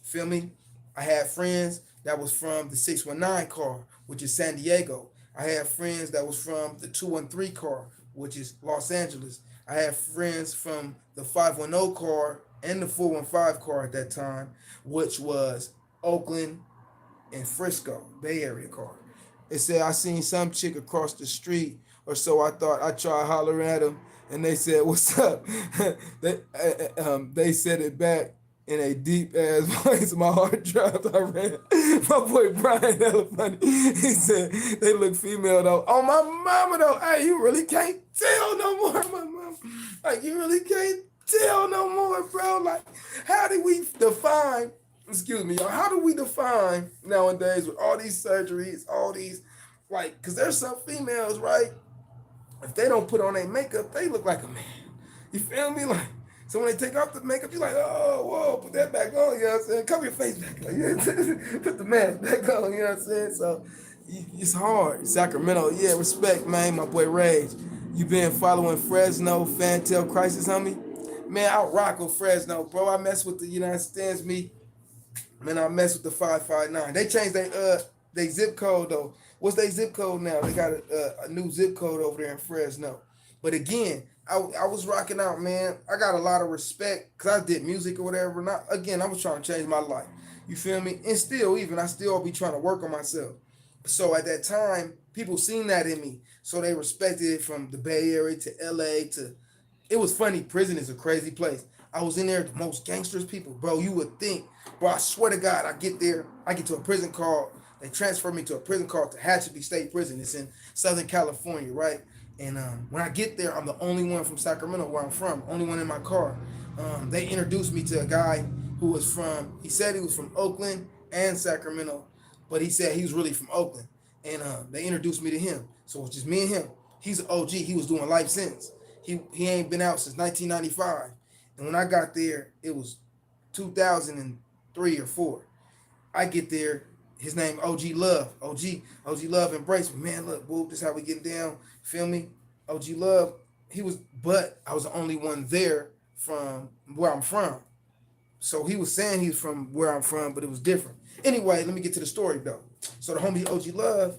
Feel me? I had friends that was from the 619 car, which is San Diego. I had friends that was from the 213 car, which is Los Angeles. I had friends from the 510 car and the 415 car at that time, which was Oakland and Frisco, Bay Area car. It said I seen some chick across the street or so. I thought I tried hollering at them, and they said, "What's up?" They said it back in a deep ass voice. My heart dropped. I ran. My boy Brian, hella funny. He said they look female though. Oh my mama though. Hey, you really can't tell no more, my mama. Like you really can't tell no more, bro. Like, how do we define? Excuse me, y'all. How do we define nowadays with all these surgeries, all these, like, because there's some females, right? If they don't put on their makeup, they look like a man. You feel me? Like, so when they take off the makeup, you're like, oh, whoa, put that back on, you know what I'm saying? Cover your face back on. Put the mask back on, you know what I'm saying? So it's hard. Sacramento, yeah, respect, man. My boy Rage. You been following Fresno, Fantail Crisis, homie? Man, I rock with Fresno, bro. I mess with the, you know, understands me. Man, I mess with the 559. They changed they zip code though. What's their zip code now? They got a new zip code over there in Fresno. But again, I was rocking out, man. I got a lot of respect because I did music or whatever. Not again, I was trying to change my life. You feel me? And still, even I still be trying to work on myself. So at that time, people seen that in me, so they respected it from the Bay Area to LA to. It was funny. Prison is a crazy place. I was in there, the most gangsters people, bro. You would think, bro. I swear to God, I get there, I get to a prison called. They transfer me to a prison called Tehachapi State Prison. It's in Southern California, right? And when I get there, I'm the only one from Sacramento, where I'm from, only one in my car. They introduced me to a guy who was from. He said he was from Oakland and Sacramento, but he said he was really from Oakland. And they introduced me to him. So it was just me and him. He's an OG. He was doing life sentence. He ain't been out since 1995. And when I got there, it was 2003 or 4. I get there, his name OG Love. OG Love embraced me. Man, look, boo, this is how we get down. Feel me? OG Love, but I was the only one there from where I'm from. So he was saying he's from where I'm from, but it was different. Anyway, let me get to the story though. So the homie OG Love,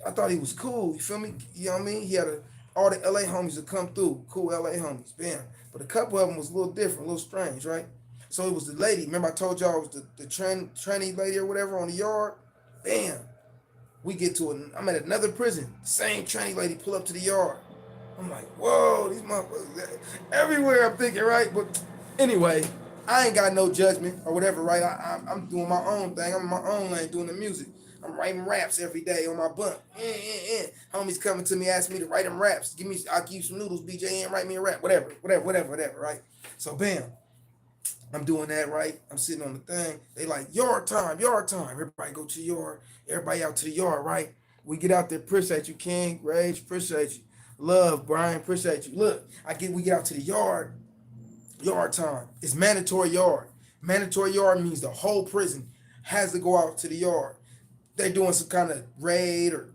I thought he was cool. You feel me? You know what I mean? He had all the LA homies that come through. Cool LA homies. Bam. But a couple of them was a little different, a little strange, right? So it was the lady. Remember I told y'all it was the tranny lady or whatever on the yard? Bam. We get to it. I'm at another prison. Same tranny lady pull up to the yard. I'm like, whoa, these motherfuckers everywhere, I'm thinking, right? But anyway, I ain't got no judgment or whatever, right? I'm doing my own thing. I'm in my own lane doing the music. I'm writing raps every day on my bunk. Homies coming to me, asking me to write them raps. I'll give you some noodles, BJ, write me a rap, whatever, right? So bam, I'm doing that, right? I'm sitting on the thing. They like, yard time. Everybody go to the yard. Everybody out to the yard, right? We get out there. Appreciate you, King. Rage, appreciate you. Love, Brian, appreciate you. Look, we get out to the yard. Yard time. It's mandatory yard. Mandatory yard means the whole prison has to go out to the yard. They're doing some kind of raid or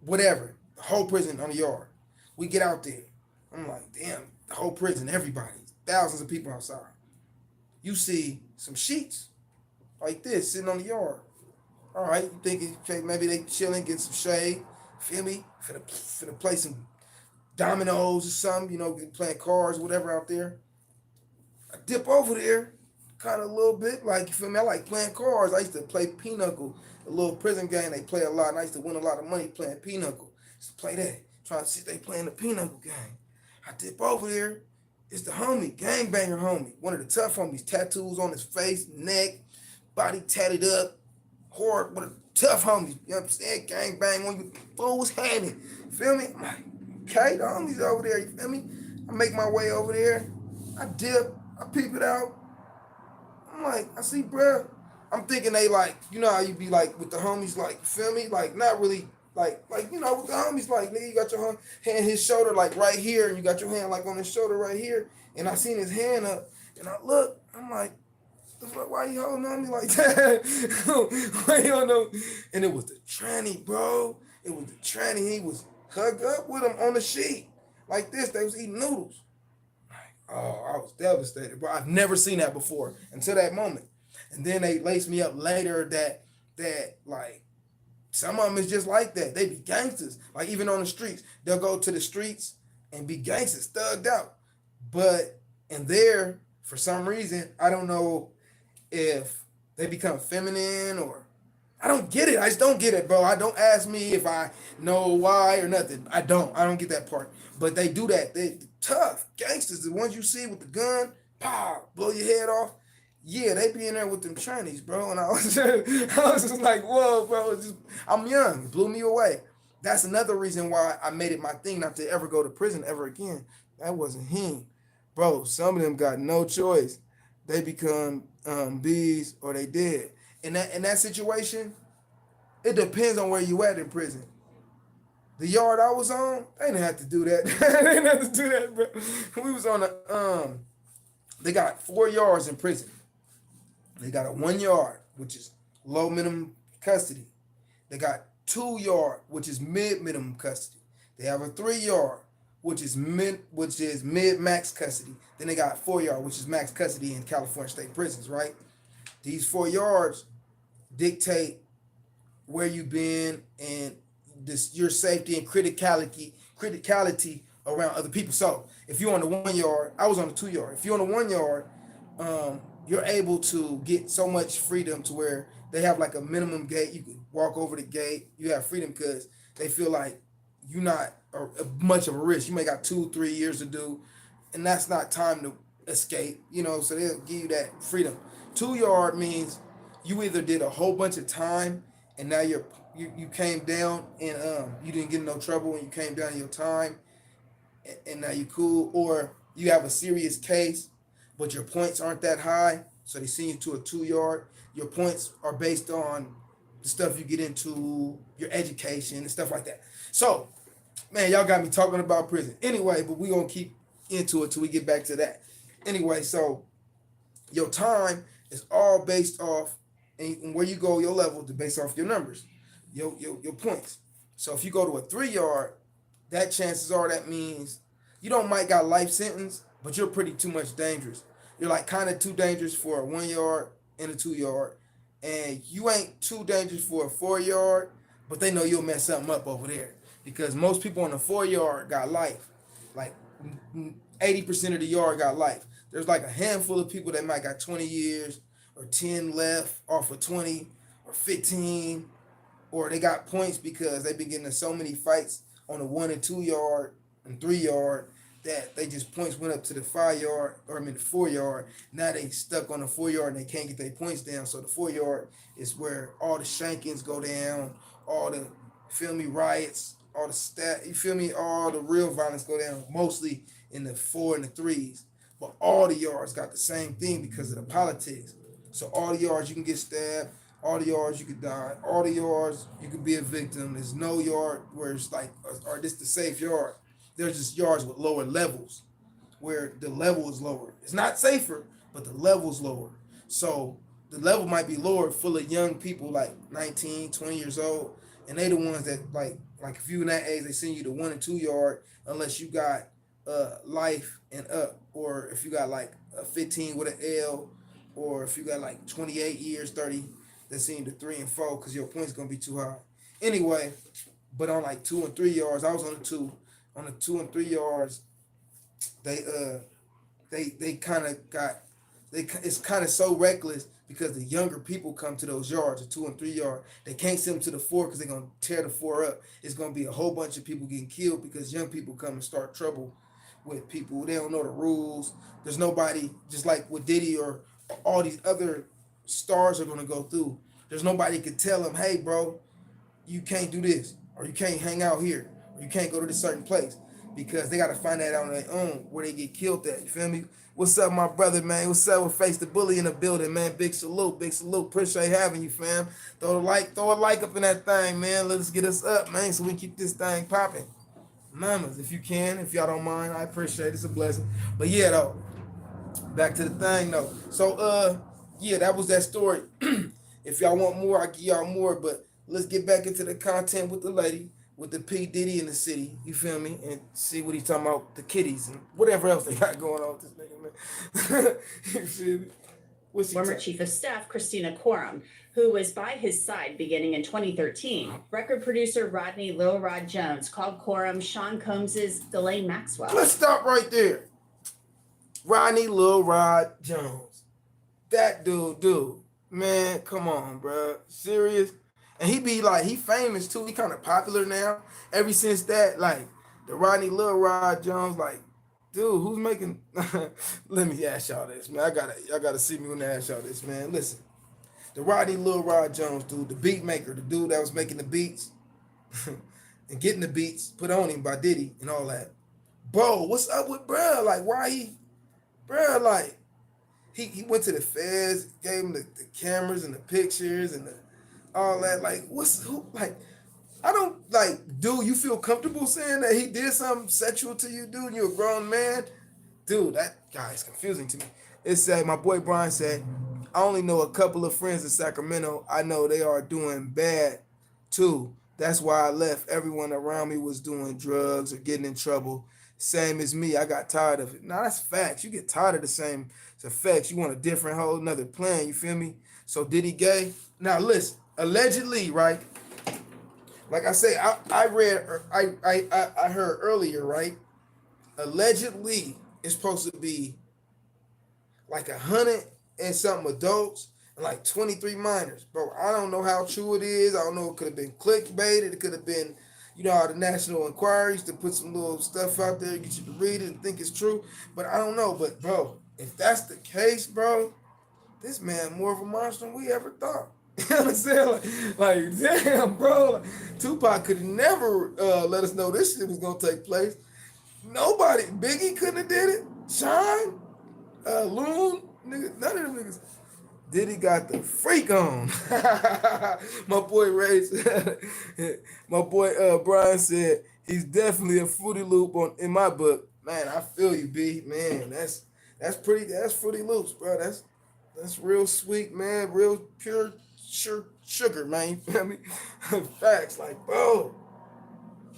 whatever. The whole prison on the yard. We get out there. I'm like, damn, the whole prison, everybody. Thousands of people outside. You see some sheets like this sitting on the yard. All right, you thinking maybe they chilling, getting some shade. Feel me? Finna play some dominoes or something, playing cards or whatever out there. I dip over there, kind of a little bit, like, you feel me? I like playing cards. I used to play Pinochle, a little prison game they play a lot, and I used to win a lot of money playing Pinochle. Used to play that, trying to see if they playing the Pinochle game. I dip over there. It's the homie, gangbanger homie. One of the tough homies, tattoos on his face, neck, body tatted up, hard, one of the tough homies. You know what I'm saying? Gangbang on you, fools handy. Feel me? I'm like, okay, the homies over there, you feel me? I make my way over there. I dip, I peep it out. I'm like, I see, bruh. I'm thinking they like, you know how you be like with the homies, like, feel me? Like, not really, like, with the homies, like, nigga, you got your hand, his shoulder, like, right here, and you got your hand, like, on his shoulder right here, and I seen his hand up, and I look, I'm like, why you holding on me like that? Why you on? And it was the tranny, bro. It was the tranny. He was hugged up with him on the sheet like this. They was eating noodles. Oh, I was devastated, bro. I've never seen that before until that moment. And then they laced me up later that like some of them is just like that. They be gangsters. Like even on the streets, they'll go to the streets and be gangsters, thugged out. But in there, for some reason, I don't know if they become feminine or I don't get it. I just don't get it, bro. I don't ask me if I know why or nothing. I don't. I don't get that part. But they do that. They tough gangsters, the ones you see with the gun, pow, blow your head off. Yeah, they be in there with them Chinese, bro. And I was just like, whoa, bro. I'm young. It blew me away. That's another reason why I made it my thing not to ever go to prison ever again. That wasn't him. Bro, some of them got no choice. They become bees or they dead. In that situation, it depends on where you at in prison. The yard I was on, they didn't have to do that. They didn't have to do that, bro. We was on they got 4 yards in prison. They got a 1 yard, which is low minimum custody. They got 2 yard, which is mid minimum custody. They have a 3 yard, which is mid max custody. Then they got 4 yard, which is max custody in California state prisons, right? These 4 yards dictate where you've been and your safety and criticality around other people. So if you're on the 1 yard, I was on the 2 yard. If you're on the 1 yard, you're able to get so much freedom to where they have like a minimum gate. You can walk over the gate. You have freedom because they feel like you're not much of a risk. You may got 2-3 years to do, and that's not time to escape. So they'll give you that freedom. 2 yard means you either did a whole bunch of time and now you came down and you didn't get in no trouble and you came down in your time and now you cool, or you have a serious case but your points aren't that high, so they send you to a 2 yard. Your points are based on the stuff you get into, your education and stuff like that. So, man, y'all got me talking about prison. Anyway, but we gonna keep into it till we get back to that. Anyway, so your time is all based off and where you go, your level, to based off your numbers, your points. So if you go to a 3 yard, that chances are that means you don't might got life sentence, but you're pretty too much dangerous. You're like kind of too dangerous for a 1 yard and a 2 yard, and you ain't too dangerous for a 4 yard, but they know you'll mess something up over there because most people on the 4 yard got life. Like 80% of the yard got life. There's like a handful of people that might got 20 years or 10 left off of 20 or 15, or they got points because they've been getting in so many fights on the 1 and 2 yard and 3 yard that they just points went up to the 5 yard, or the 4 yard. Now they stuck on the 4 yard and they can't get their points down. So the 4 yard is where all the shankings go down, all the riots, all the all the real violence go down, mostly in the 4 and the 3s. But all the yards got the same thing because of the politics. So all the yards you can get stabbed, all the yards you could die, all the yards you could be a victim. There's no yard where it's like, or this the safe yard. There's just yards with lower levels where the level is lower. It's not safer, but the level's lower. So the level might be lower, full of young people like 19, 20 years old, and they the ones that like if you in that age, they send you to 1 and 2 yard unless you got life and up, or if you got like a 15 with an L, or if you got like 28 years, 30, they send you to 3 and 4 because your points gonna be too high. Anyway, but on like 2 and 3 yards, I was on the 2. On the 2 and 3 yards, they kind of got it's kind of so reckless because the younger people come to those yards, the 2 and 3 yard. They can't send them to the 4 because they're gonna tear the 4 up. It's gonna be a whole bunch of people getting killed because young people come and start trouble with people. They don't know the rules. There's nobody, just like with Diddy or all these other stars are gonna go through. There's nobody could tell them, hey, bro, you can't do this, or you can't hang out here, or you can't go to this certain place, because they got to find that out on their own where they get killed at. You feel me? What's up, my brother, man? What's up with Face the Bully in the building, man? Big salute, big salute. Appreciate having you, fam. Throw a like up in that thing, man. Let's get us up, man, so we can keep this thing popping. Mamas, if you can, if y'all don't mind, I appreciate it. It's a blessing. But yeah, though, back to the thing, though. So, yeah, that was that story. If y'all want more, I give y'all more, but let's get back into the content with the lady, with the P Diddy in the city. You feel me? And see what he's talking about, the kitties and whatever else they got going on with this nigga, man. You feel me? Former Chief of Staff Christina Quorum, who was by his side beginning in 2013. Record producer Rodney Lil Rod Jones called Quorum Sean Combs's Ghislaine Maxwell. Let's stop right there. Rodney Lil Rod Jones. That dude. Man, come on, bro. Serious? And he be like, he famous too. He kind of popular now. Ever since that, like, the Rodney Lil Rod Jones, like, dude, who's making... Let me ask y'all this, man. Y'all gotta see me when I ask y'all this, man. Listen. The Rodney Lil Rod Jones, dude, the beat maker, the dude that was making the beats and getting the beats put on him by Diddy and all that. Bro, what's up with bruh? Like, why he... Bruh, like, he went to the feds, gave him the cameras and the pictures and all that. Like, I don't, like, dude, you feel comfortable saying that he did something sexual to you, dude? You're a grown man? Dude, that guy is confusing to me. It said, my boy Brian said, I only know a couple of friends in Sacramento. I know they are doing bad, too. That's why I left. Everyone around me was doing drugs or getting in trouble. Same as me. I got tired of it. Nah, that's facts. You get tired of the same effects. You want a different whole another plan. You feel me? So Diddy gay? Now listen. Allegedly, right? Like I say, I heard earlier, right? Allegedly, it's supposed to be like 100 and something adults and like 23 minors. Bro, I don't know how true it is. I don't know. It could have been clickbaited. It could have been, you know, how the National Enquirer used to put some little stuff out there, get you to read it and think it's true. But I don't know. But, bro, if that's the case, bro, this man more of a monster than we ever thought. You know what I'm saying? Like damn, bro. Like, Tupac could have never let us know this shit was going to take place. Nobody. Biggie couldn't have did it. Sean, Loon, nigga, none of them niggas. Diddy got the freak on. My boy Ray said, my boy Brian said, he's definitely a Fruity Loop in my book. Man, I feel you, B. Man, that's Fruity Loops, bro. That's real sweet, man. Real pure sugar, man. You feel me? Facts, like, bro.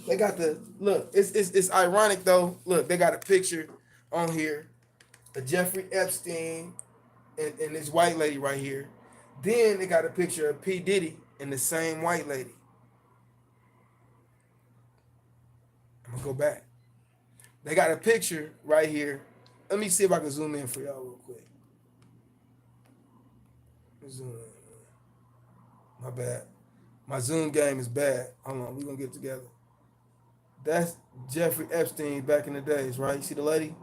They got the look. It's ironic though. Look, they got a picture on here of Jeffrey Epstein and this white lady right here. Then they got a picture of P. Diddy and the same white lady. I'm gonna go back. They got a picture right here. Let me see if I can zoom in for y'all real quick. Zoom in. My bad. My Zoom game is bad. Hold on, we're gonna get it together. That's Jeffrey Epstein back in the days, right? You see the lady?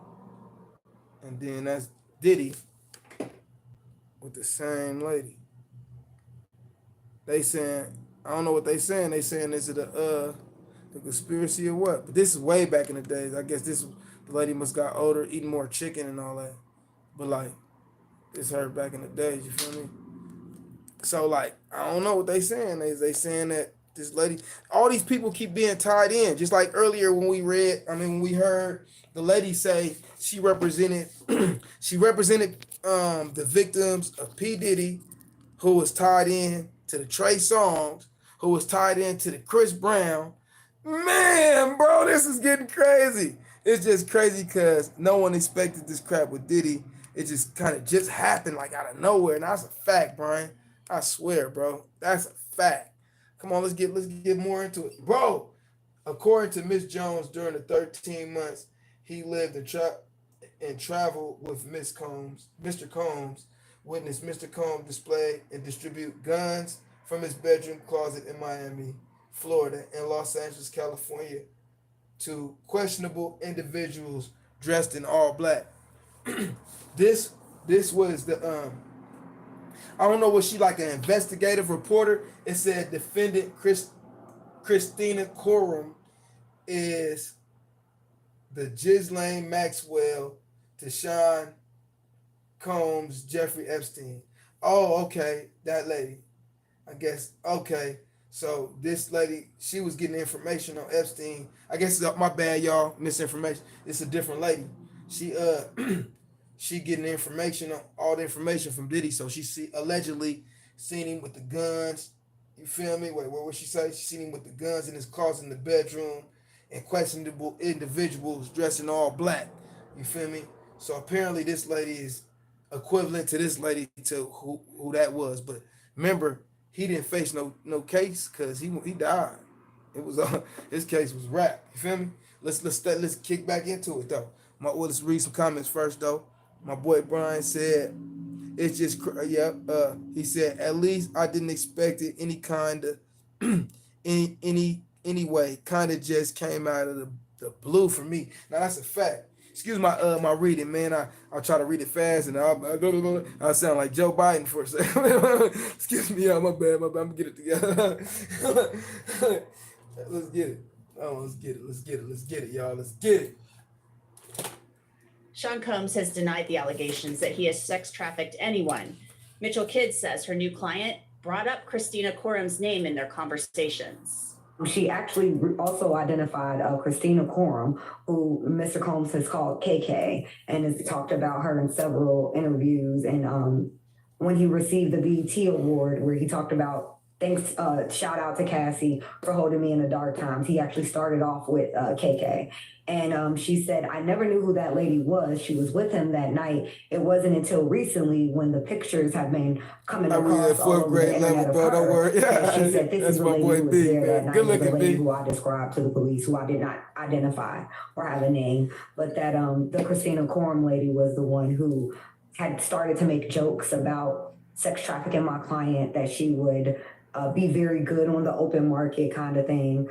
And then that's Diddy with the same lady. They saying, I don't know what they saying. They saying is it the conspiracy or what? But this is way back in the days. I guess the lady must got older, eating more chicken and all that. But like, this her back in the days, you feel me? So like, I don't know what they saying. They saying that this lady, all these people keep being tied in. Just like earlier when we heard the lady say she represented the victims of P. Diddy, who was tied in to the Trey Songz, who was tied into the Chris Brown. Man, bro, this is getting crazy. It's just crazy because no one expected this crap with Diddy. It just kind of just happened like out of nowhere. And that's a fact, Brian. I swear, bro. That's a fact. Come on, let's get more into it. Bro, according to Miss Jones, during the 13 months he lived and traveled with Mr. Combs, witnessed Mr. Combs display and distribute guns from his bedroom closet in Miami, Florida, and Los Angeles, California, to questionable individuals dressed in all black. This was the I don't know, was she like an investigative reporter? It said defendant Christina Quorum is the Ghislaine Maxwell to Sean Combs, Jeffrey Epstein. Oh, okay, that lady. I guess, okay. So this lady, she was getting information on Epstein. I guess, my bad, y'all, misinformation. It's a different lady. She getting information on all the information from Diddy. So she allegedly seen him with the guns, You feel me? Wait, what she say? She seen him with the guns in his closet in the bedroom and questionable individuals dressed in all black. You feel me? So apparently this lady is equivalent to this lady to who that was. But remember, he didn't face no case because he died. It was his case was rap. You feel me? Let's kick back into it though. Let's read some comments first though. My boy Brian said it's just yeah. He said at least I didn't expect it any kind of anyway. Kind of just came out of the blue for me. Now that's a fact. Excuse my reading, man. I'll try to read it fast and I'll sound like Joe Biden for a second. Excuse me, my bad. I'm gonna get it together. Let's get it. Oh, let's get it, y'all. Let's get it. Sean Combs has denied the allegations that he has sex trafficked anyone. Mitchell Kidd says her new client brought up Christina Corum's name in their conversations. She actually also identified Christina Corum, who Mr. Combs has called KK, and has talked about her in several interviews. And when he received the BET Award, where he talked about thanks, shout out to Cassie for holding me in the dark times. He actually started off with KK. And she said, I never knew who that lady was. She was with him that night. It wasn't until recently when the pictures have been coming across all over the internet of her. Don't worry. Yeah, she said, this is the lady who was there that night, the lady who I described to the police, who I did not identify or have a name. But that the Christina Corum lady was the one who had started to make jokes about sex trafficking my client, that she would be very good on the open market kind of thing.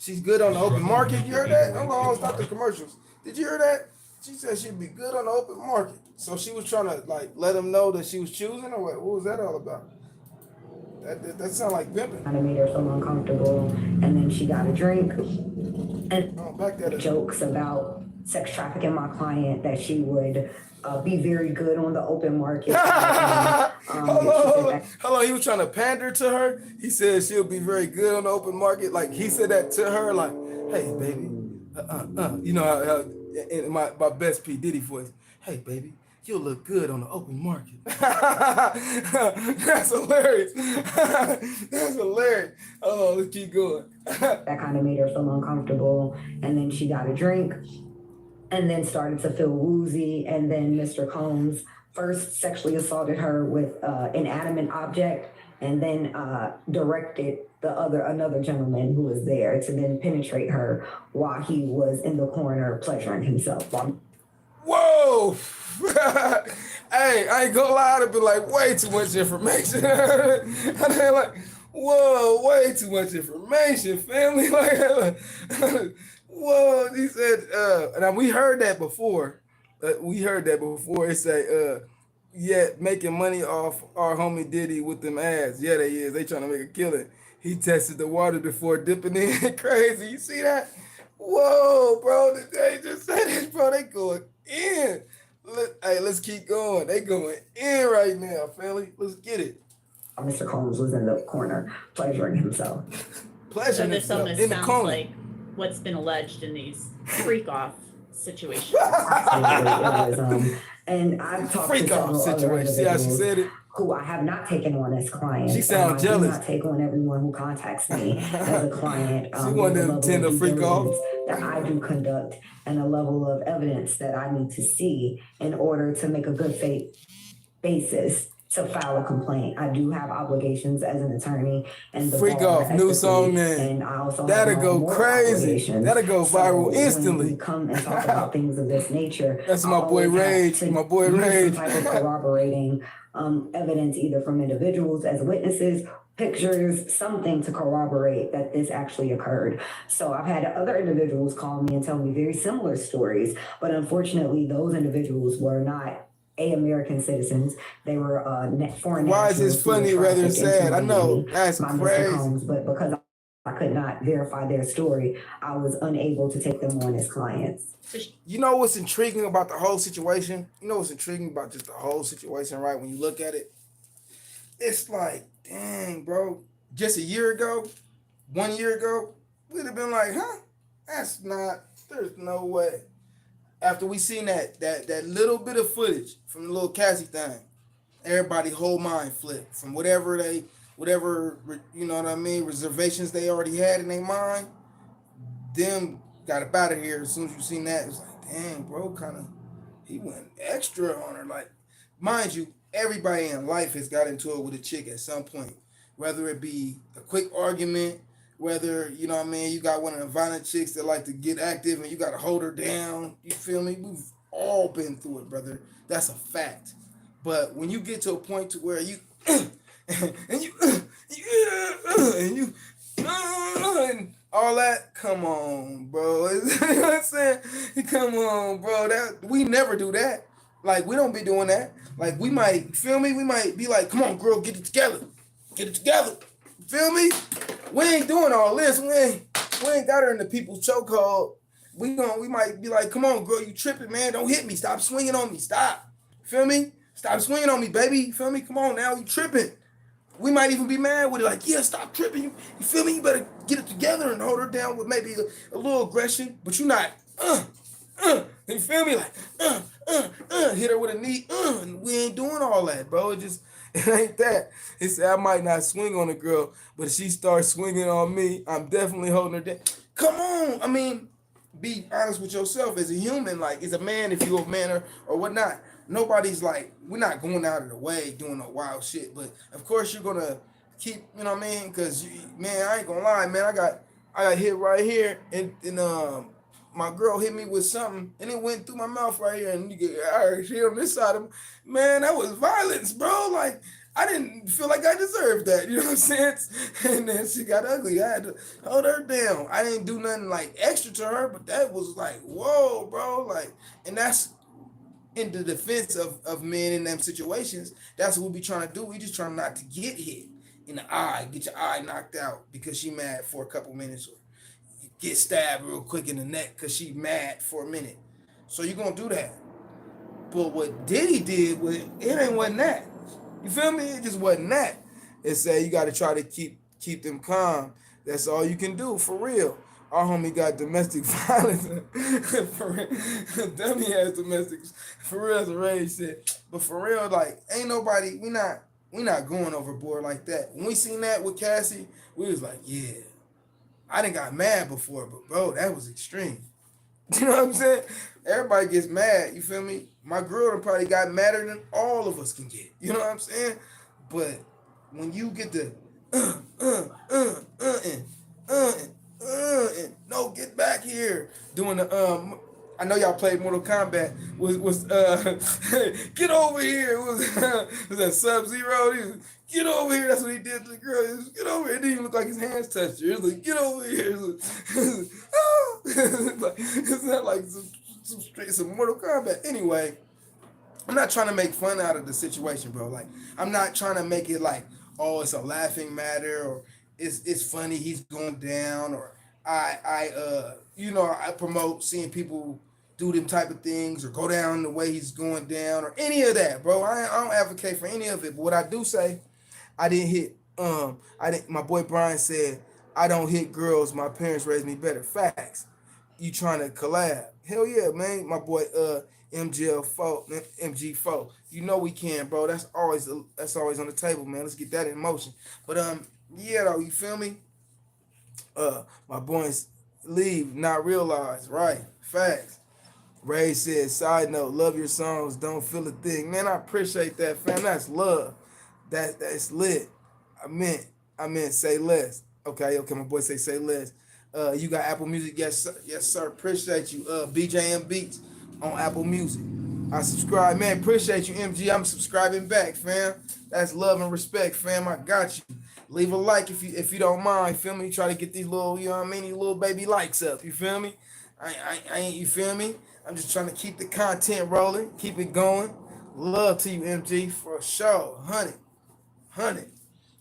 She's good on the open market. You heard that? Hold on, stop the commercials. Did you hear that? She said she'd be good on the open market. So she was trying to like let him know that she was choosing, or what? What was that all about? That sound like pimping. Kind of made her feel uncomfortable, and then she got a drink and jokes about sex trafficking my client, that she would be very good on the open market. Hold on, he was trying to pander to her. He said she'll be very good on the open market. Like he said that to her, like, hey baby, you know how in my best P Diddy voice, hey baby, you'll look good on the open market. That's hilarious. That's hilarious. Oh, let's keep going. That kind of made her feel uncomfortable, and then she got a drink and then started to feel woozy. And then Mr. Combs first sexually assaulted her with an inanimate object, and then directed another gentleman who was there to then penetrate her while he was in the corner pleasuring himself. Whoa! Hey, I ain't gonna lie, I'd be like, way too much information. And they're like, whoa, way too much information, family. Like, whoa, he said, and we heard that before. It say, yeah, making money off our homie Diddy with them ads. Yeah, they is. They trying to make a killing. He tested the water before dipping in. Crazy. You see that? Whoa, bro. They just said this, bro. They going in. Hey, let's keep going. They going in right now, family. Let's get it. Mr. Combs was in the corner pleasuring himself. So this almost sounds like what's been alleged in these freak-off situations. And I've talked to several other individuals who I have not taken on as clients. She sounds jealous. I do not take on everyone who contacts me as a client. She want them tend to freak off. That I do conduct, and a level of evidence that I need to see in order to make a good faith basis to file a complaint. I do have obligations as an attorney, and the freak off new song name. And I also that'll go crazy. That'll go viral instantly. When we come and talk about things of this nature, that's my boy Rage. My boy Rage. Some type of corroborating evidence, either from individuals as witnesses, pictures, something to corroborate that this actually occurred. So I've had other individuals call me and tell me very similar stories, but unfortunately, those individuals were not American citizens. They were foreign. Why is this funny rather than sad? I know, that's crazy. Combs, but because I could not verify their story, I was unable to take them on as clients. You know what's intriguing about the whole situation? You know what's intriguing about just the whole situation, right? When you look at it, it's like, dang, bro, just a year ago, 1 year ago, we'd have been like, huh? There's no way. After we seen that little bit of footage from the little Cassie thing, everybody whole mind flipped from whatever they whatever, you know what I mean, reservations they already had in their mind, them got up out of here as soon as you seen that. It was like, dang, bro, kind of, he went extra on her. Like, mind you, everybody in life has got into it with a chick at some point, whether it be a quick argument, whether, you know what I mean, you got one of the violent chicks that like to get active and you got to hold her down. You feel me? We've all been through it, brother. That's a fact. But when you get to a point to where you and you and all that, come on, bro. You know what I'm saying? Come on, bro. That we never do that. Like, we don't be doing that. Like, we might, feel me? We might be like, come on, girl, get it together. Get it together. Feel me? We ain't doing all this. We ain't got her in the people's chokehold. We might be like, come on, girl, you tripping, man. Don't hit me. Stop swinging on me. Stop. Feel me? Stop swinging on me, baby. Feel me? Come on now, you tripping. We might even be mad with it, like, yeah, stop tripping. You feel me? You better get it together and hold her down with maybe a little aggression, but you're not, you feel me? Like, hit her with a knee, and we ain't doing all that, bro. It ain't that. It's, I might not swing on a girl, but if she starts swinging on me, I'm definitely holding her down. Come on. I mean, be honest with yourself as a human, like, as a man, if you're a man or whatnot. Nobody's like, we're not going out of the way doing no wild shit, but of course you're gonna keep, you know what I mean? Cause man, I ain't gonna lie, man, I got hit right here, and my girl hit me with something, and it went through my mouth right here, and I heard here on this side of, man, that was violence, bro. Like, I didn't feel like I deserved that, you know what I'm saying? And then she got ugly. I had to hold her down. I didn't do nothing like extra to her, but that was like, whoa, bro. Like, and that's in the defense of men in them situations. That's what we be trying to do. We just trying not to get hit in the eye, get your eye knocked out because she mad for a couple minutes, or get stabbed real quick in the neck because she mad for a minute. So you gonna do that. But what Diddy did, wasn't that. You feel me? It just wasn't that. It said you got to try to keep them calm. That's all you can do, for real. Our homie got domestic violence. For real. Dummy has domestic. For real, as Ray said. But for real, like, ain't nobody. We not going overboard like that. When we seen that with Cassie, we was like, yeah. I didn't got mad before, but bro, that was extreme. You know what I'm saying? Everybody gets mad. You feel me? My girl done probably got madder than all of us can get. You know what I'm saying? But when you get the and no, get back here, doing the I know y'all played Mortal Kombat. Was get over here. Was that Sub Zero? Get over here. That's what he did to the girl. He was, get over here. It didn't even look like his hands touched her. It was like, get over here. It's not like some Mortal Kombat. Anyway, I'm not trying to make fun out of the situation, bro. Like, I'm not trying to make it like, oh, it's a laughing matter, or it's funny he's going down, or I promote seeing people do them type of things or go down the way he's going down or any of that, bro. I don't advocate for any of it. But what I do say, I didn't hit. I didn't. My boy Brian said, I don't hit girls. My parents raised me better. Facts. You trying to collab? Hell yeah, man. My boy MG4. You know we can, bro. That's always on the table, man. Let's get that in motion. But yeah, though, you feel me? My boys leave, not realize, right? Facts. Ray said, side note, love your songs, don't feel a thing. Man, I appreciate that, fam. That's love. That's lit. I meant say less. Okay, my boy say less. You got Apple Music? Yes, sir. Appreciate you. BjM Beats on Apple Music. I subscribe, man. Appreciate you, MG. I'm subscribing back, fam. That's love and respect, fam. I got you. Leave a like if you don't mind. Feel me? Try to get these little, you know what I mean, these little baby likes up. You feel me? I ain't, you feel me? I'm just trying to keep the content rolling, keep it going. Love to you, MG, for sure. 100.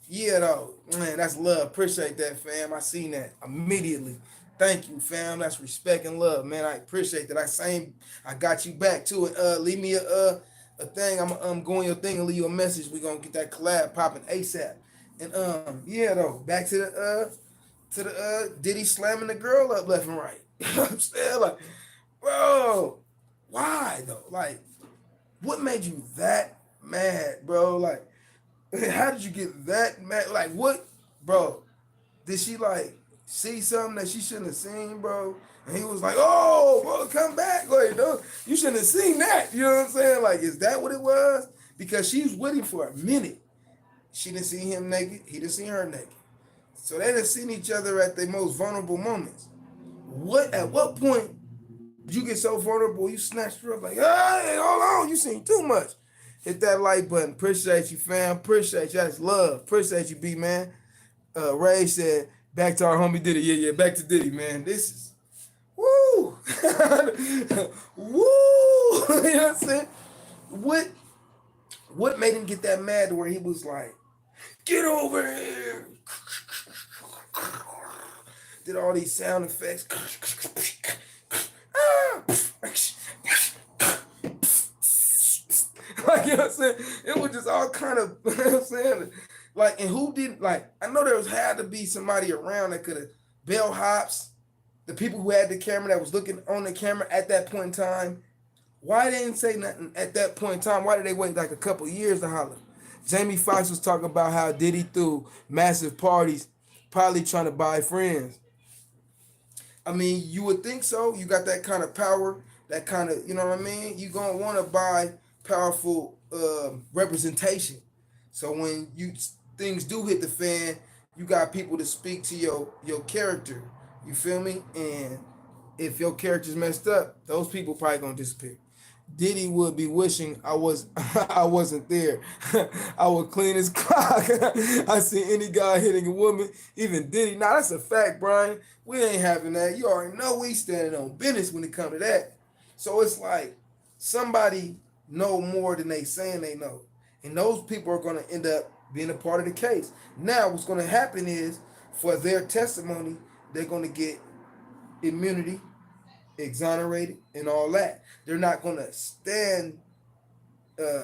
Yeah, though. Man, that's love. Appreciate that, fam. I seen that immediately. Thank you, fam. That's respect and love, man. I appreciate that. I got you back to it. Leave me a thing. I'm going your thing and leave you a message. We're gonna get that collab popping ASAP. And yeah, though, back to the Diddy slamming the girl up left and right. You know what I'm saying? Like, bro, why though? Like, what made you that mad, bro? Like, How did you get that mad? Like what, bro? Did she like see something that she shouldn't have seen, bro? And he was like, "Oh, bro, come back!" Like, no, you shouldn't have seen that. You know what I'm saying? Like, is that what it was? Because she was with him for a minute. She didn't see him naked. He didn't see her naked. So they didn't seen each other at their most vulnerable moments. What? At what point did you get so vulnerable? You snatched her up like, "Hey, hold on! You seen too much." Hit that like button. Appreciate you, fam. Appreciate you. That's love. Appreciate you, B man. Ray said, back to our homie Diddy. Yeah, yeah, back to Diddy, man. This is woo. Woo. You know what I'm saying? What what made him get that mad to where he was like, get over here. Did all these sound effects. Like, you know what I'm saying? It was just all kind of, you know what I'm saying? Like, and who didn't, like, I know there was had to be somebody around that could have, bellhops, the people who had the camera that was looking on the camera at that point in time. Why they didn't say nothing at that point in time? Why did they wait like a couple years to holler? Jamie Foxx was talking about how Diddy threw massive parties, probably trying to buy friends. I mean, you would think so. You got that kind of power, that kind of, you know what I mean? You're going to want to buy powerful representation. So when you things do hit the fan, you got people to speak to your character. You feel me? And if your character's messed up, those people probably going to disappear. Diddy would be wishing I was I wasn't there. I would clean his clock. I see any guy hitting a woman, even Diddy. Nah, that's a fact, Brian. We ain't having that. You already know we standing on business when it comes to that. So it's like somebody know more than they saying they know. And those people are gonna end up being a part of the case. Now what's gonna happen is for their testimony, they're gonna get immunity, exonerated, and all that. They're not going to stand uh,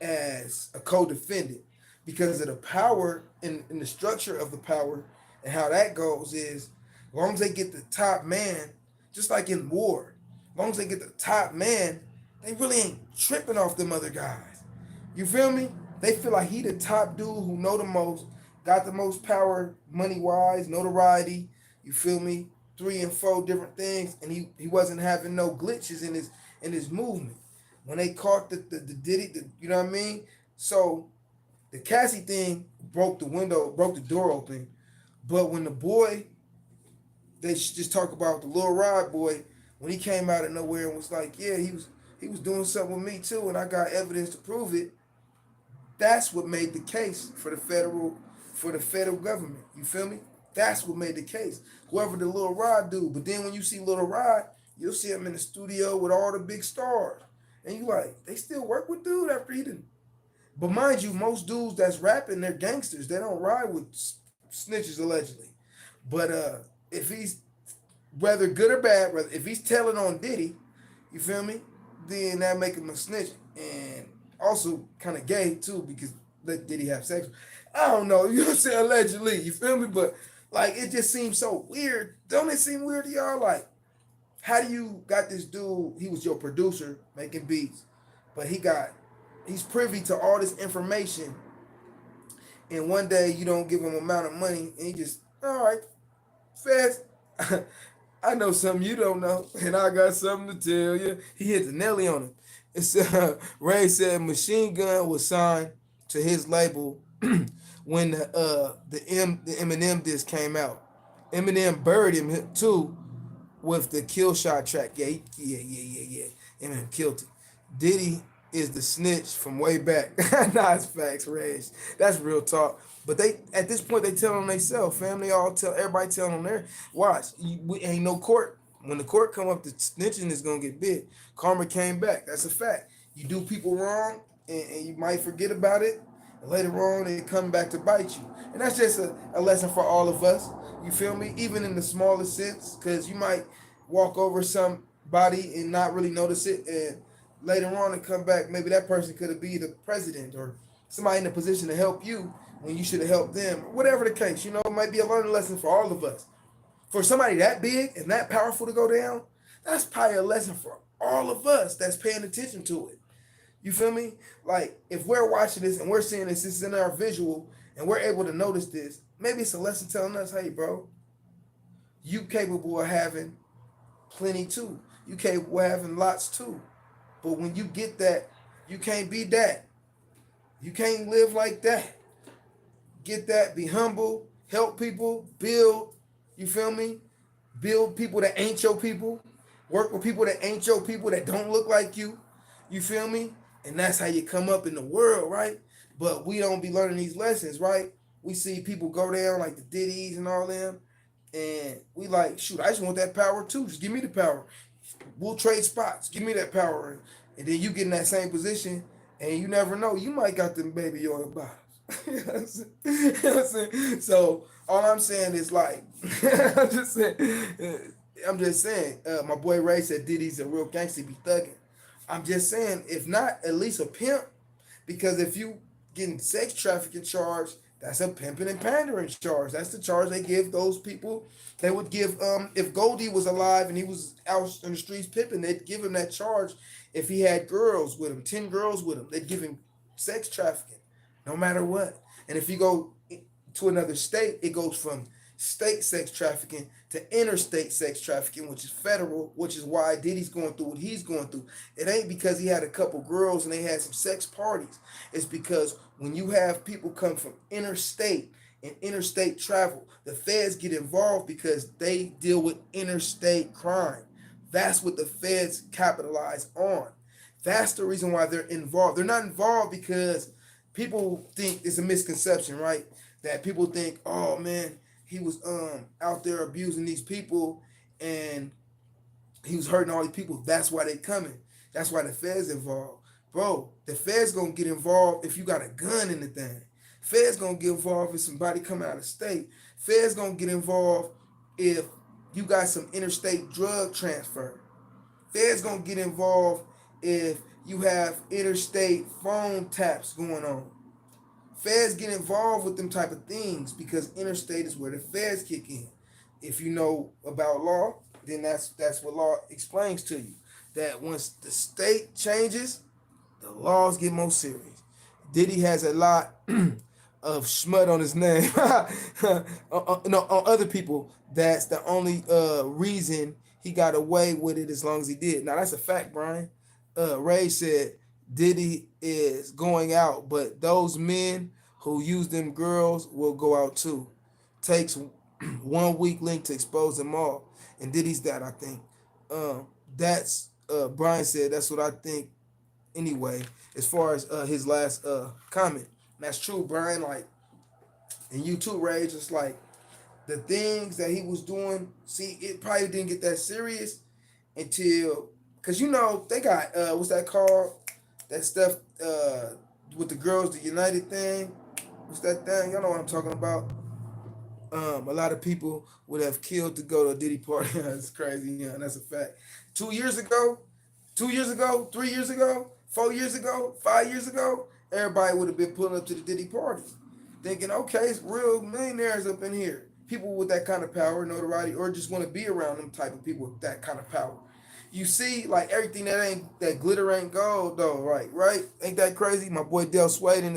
as a co-defendant because of the power and the structure of the power and how that goes is as long as they get the top man, just like in war, as long as they get the top man, they really ain't tripping off them other guys. You feel me? They feel like he the top dude who know the most, got the most power, money wise, notoriety. You feel me? 3 and 4 different things, and he wasn't having no glitches in his movement. When they caught the Diddy, you know what I mean? So the Cassie thing broke the door open. But when the boy, they just talk about the Lil Rod boy, when he came out of nowhere and was like, yeah, he was doing something with me too, and I got evidence to prove it. That's what made the case for the federal government. You feel me? That's what made the case. Whoever the Little Rod dude. But then when you see Little Rod, you'll see him in the studio with all the big stars. And you like, they still work with dude after he didn't. But mind you, most dudes that's rapping, they're gangsters. They don't ride with snitches allegedly. But if he's whether good or bad, whether if he's telling on Diddy, you feel me? Then that make him a snitch. And also kind of gay too, because let Diddy have sex. I don't know, you know what I'm saying? Allegedly, you feel me? But like it just seems so weird. Don't it seem weird to y'all? Like, how do you got this dude? He was your producer making beats, but he's privy to all this information. And one day you don't give him amount of money, and he just all right, fast. I know something you don't know, and I got something to tell you. He hit the Nelly on him. It's Ray said Machine Gun was signed to his label when the Eminem disc came out. Eminem buried him too with the Kill Shot track. Yeah, yeah. Eminem killed it. Diddy is the snitch from way back. Nah, it's facts, Rage. That's real talk. But they at this point they tell on themselves, fam. They all tell everybody telling on their watch. We ain't no court. When the court come up, the snitching is gonna get big. Karma came back. That's a fact. You do people wrong, and you might forget about it. And later on, it come back to bite you. And that's just a lesson for all of us. You feel me? Even in the smallest sense, because you might walk over somebody and not really notice it, and later on it come back. Maybe that person could have been the president or somebody in a position to help you when you should have helped them. Whatever the case, it might be a learning lesson for all of us. For somebody that big and that powerful to go down, that's probably a lesson for all of us that's paying attention to it. You feel me? Like if we're watching this and we're seeing this, this is in our visual, and we're able to notice this, maybe it's a lesson telling us, hey, bro, you capable of having plenty too. You capable of having lots too. But when you get that, you can't be that. You can't live like that. Get that, be humble, help people, build, you feel me? Build people that ain't your people. Work with people that ain't your people, that don't look like you. You feel me? And that's how you come up in the world, right? But we don't be learning these lessons, right? We see people go down like the Diddy's and all them. And we like, shoot, I just want that power too. Just give me the power. We'll trade spots. Give me that power. And then you get in that same position and you never know. You might got them baby oil bottles. You know what I'm saying? You know what I'm saying? So all I'm saying is like, I'm just saying, my boy Ray said Diddy's a real gangster, be thugging. I'm just saying, if not, at least a pimp. Because if you getting sex trafficking charged, that's a pimping and pandering charge. That's the charge they give those people. They would give if Goldie was alive and he was out in the streets pimping, they'd give him that charge if he had girls with him, 10 girls with him. They'd give him sex trafficking, no matter what. And if you go to another state, it goes from state sex trafficking to interstate sex trafficking, which is federal, which is why Diddy's going through what he's going through. It ain't because he had a couple girls and they had some sex parties. It's because when you have people come from interstate and interstate travel, the feds get involved because they deal with interstate crime. That's what the feds capitalize on. That's the reason why they're involved. They're not involved because people think it's a misconception, right? That people think, oh man, he was out there abusing these people and he was hurting all these people. That's why they coming. That's why the feds involved. Bro, the feds gonna get involved if you got a gun in the thing. Feds gonna get involved if somebody coming out of state. Feds gonna get involved if you got some interstate drug transfer. Feds gonna get involved if you have interstate phone taps going on. Feds get involved with them type of things because interstate is where the feds kick in. If you know about law, then that's what law explains to you. That once the state changes, the laws get more serious. Diddy has a lot of smut on his name. On other people, that's the only reason he got away with it as long as he did. Now that's a fact, Brian. Ray said Diddy is going out, but those men who use them girls will go out too. Takes 1 weak link to expose them all, and Diddy's that, I think. That's Brian said. That's what I think. Anyway, as far as his last comment, and that's true, Brian. Like, and you too, Ray. Just like the things that he was doing. See, it probably didn't get that serious until, cause you know they got what's that called? That stuff with the girls, the United thing. What's that thing? Y'all know what I'm talking about. A lot of people would have killed to go to a Diddy party. That's crazy. Yeah, that's a fact. 2 years ago, 2 years ago, 3 years ago, 4 years ago, 5 years ago, everybody would have been pulling up to the Diddy party, thinking, okay, it's real millionaires up in here. People with that kind of power, notoriety, or just want to be around them type of people with that kind of power. You see, like everything that glitter ain't gold though, right? Right? Ain't that crazy? My boy Del Swade in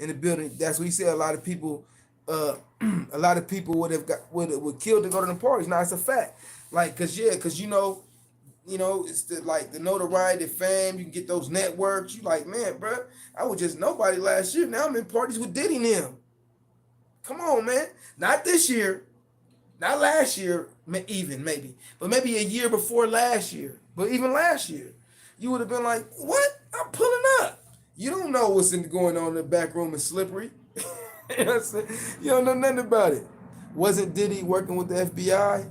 the building. That's what he said. A lot of people, a lot of people would kill to go to the parties. Now it's a fact. Like, cause it's the notoriety, the fame. You can get those networks. You like, man, bro, I was just nobody last year. Now I'm in parties with Diddy and them. Come on, man. Not this year. Not last year, even maybe. But maybe a year before last year. But even last year, you would have been like, what? I'm pulling up. You don't know what's going on in the back room is slippery. You know what I'm saying? You don't know nothing about it. Wasn't Diddy working with the FBI?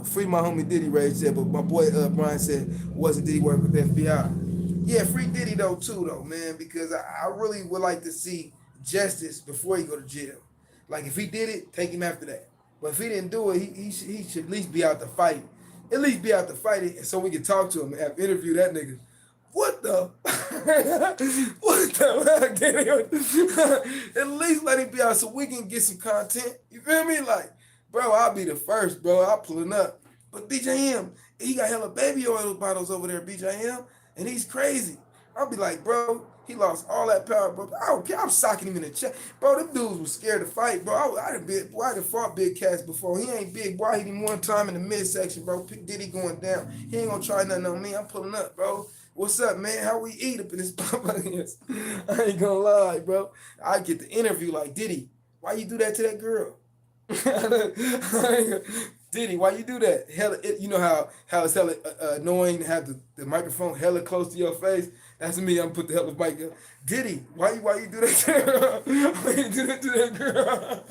Free my homie Diddy, Ray said, but my boy Brian said, wasn't Diddy working with the FBI? Yeah, free Diddy though too though, man, because I really would like to see justice before he go to jail. Like if he did it, take him after that. But if he didn't do it, he should at least be out to fight it. At least be out to fight it, so we can talk to him and have interview that nigga. What the? What the? At least let him be out so we can get some content. You feel me? Like, bro, I'll be the first, bro. I'll pulling up. But BjM, he got hella baby oil bottles over there, BjM, and he's crazy. I'll be like, bro, he lost all that power, bro. I don't care. I'm socking him in the chest. Bro, them dudes was scared to fight, bro. I done fought Big Cats before. He ain't big, boy. I hit him one time in the midsection, bro. P. Diddy going down. He ain't gonna try nothing on me. I'm pulling up, bro. What's up, man? How we eat up in this motherfucker? I ain't gonna lie, bro. I get the interview like, Diddy, why you do that to that girl? Diddy, why you do that? Hella, you know how it's hella annoying to have the microphone hella close to your face. That's me. I'm put the hella mic. Diddy, why you do that to her? Why you do that to that girl?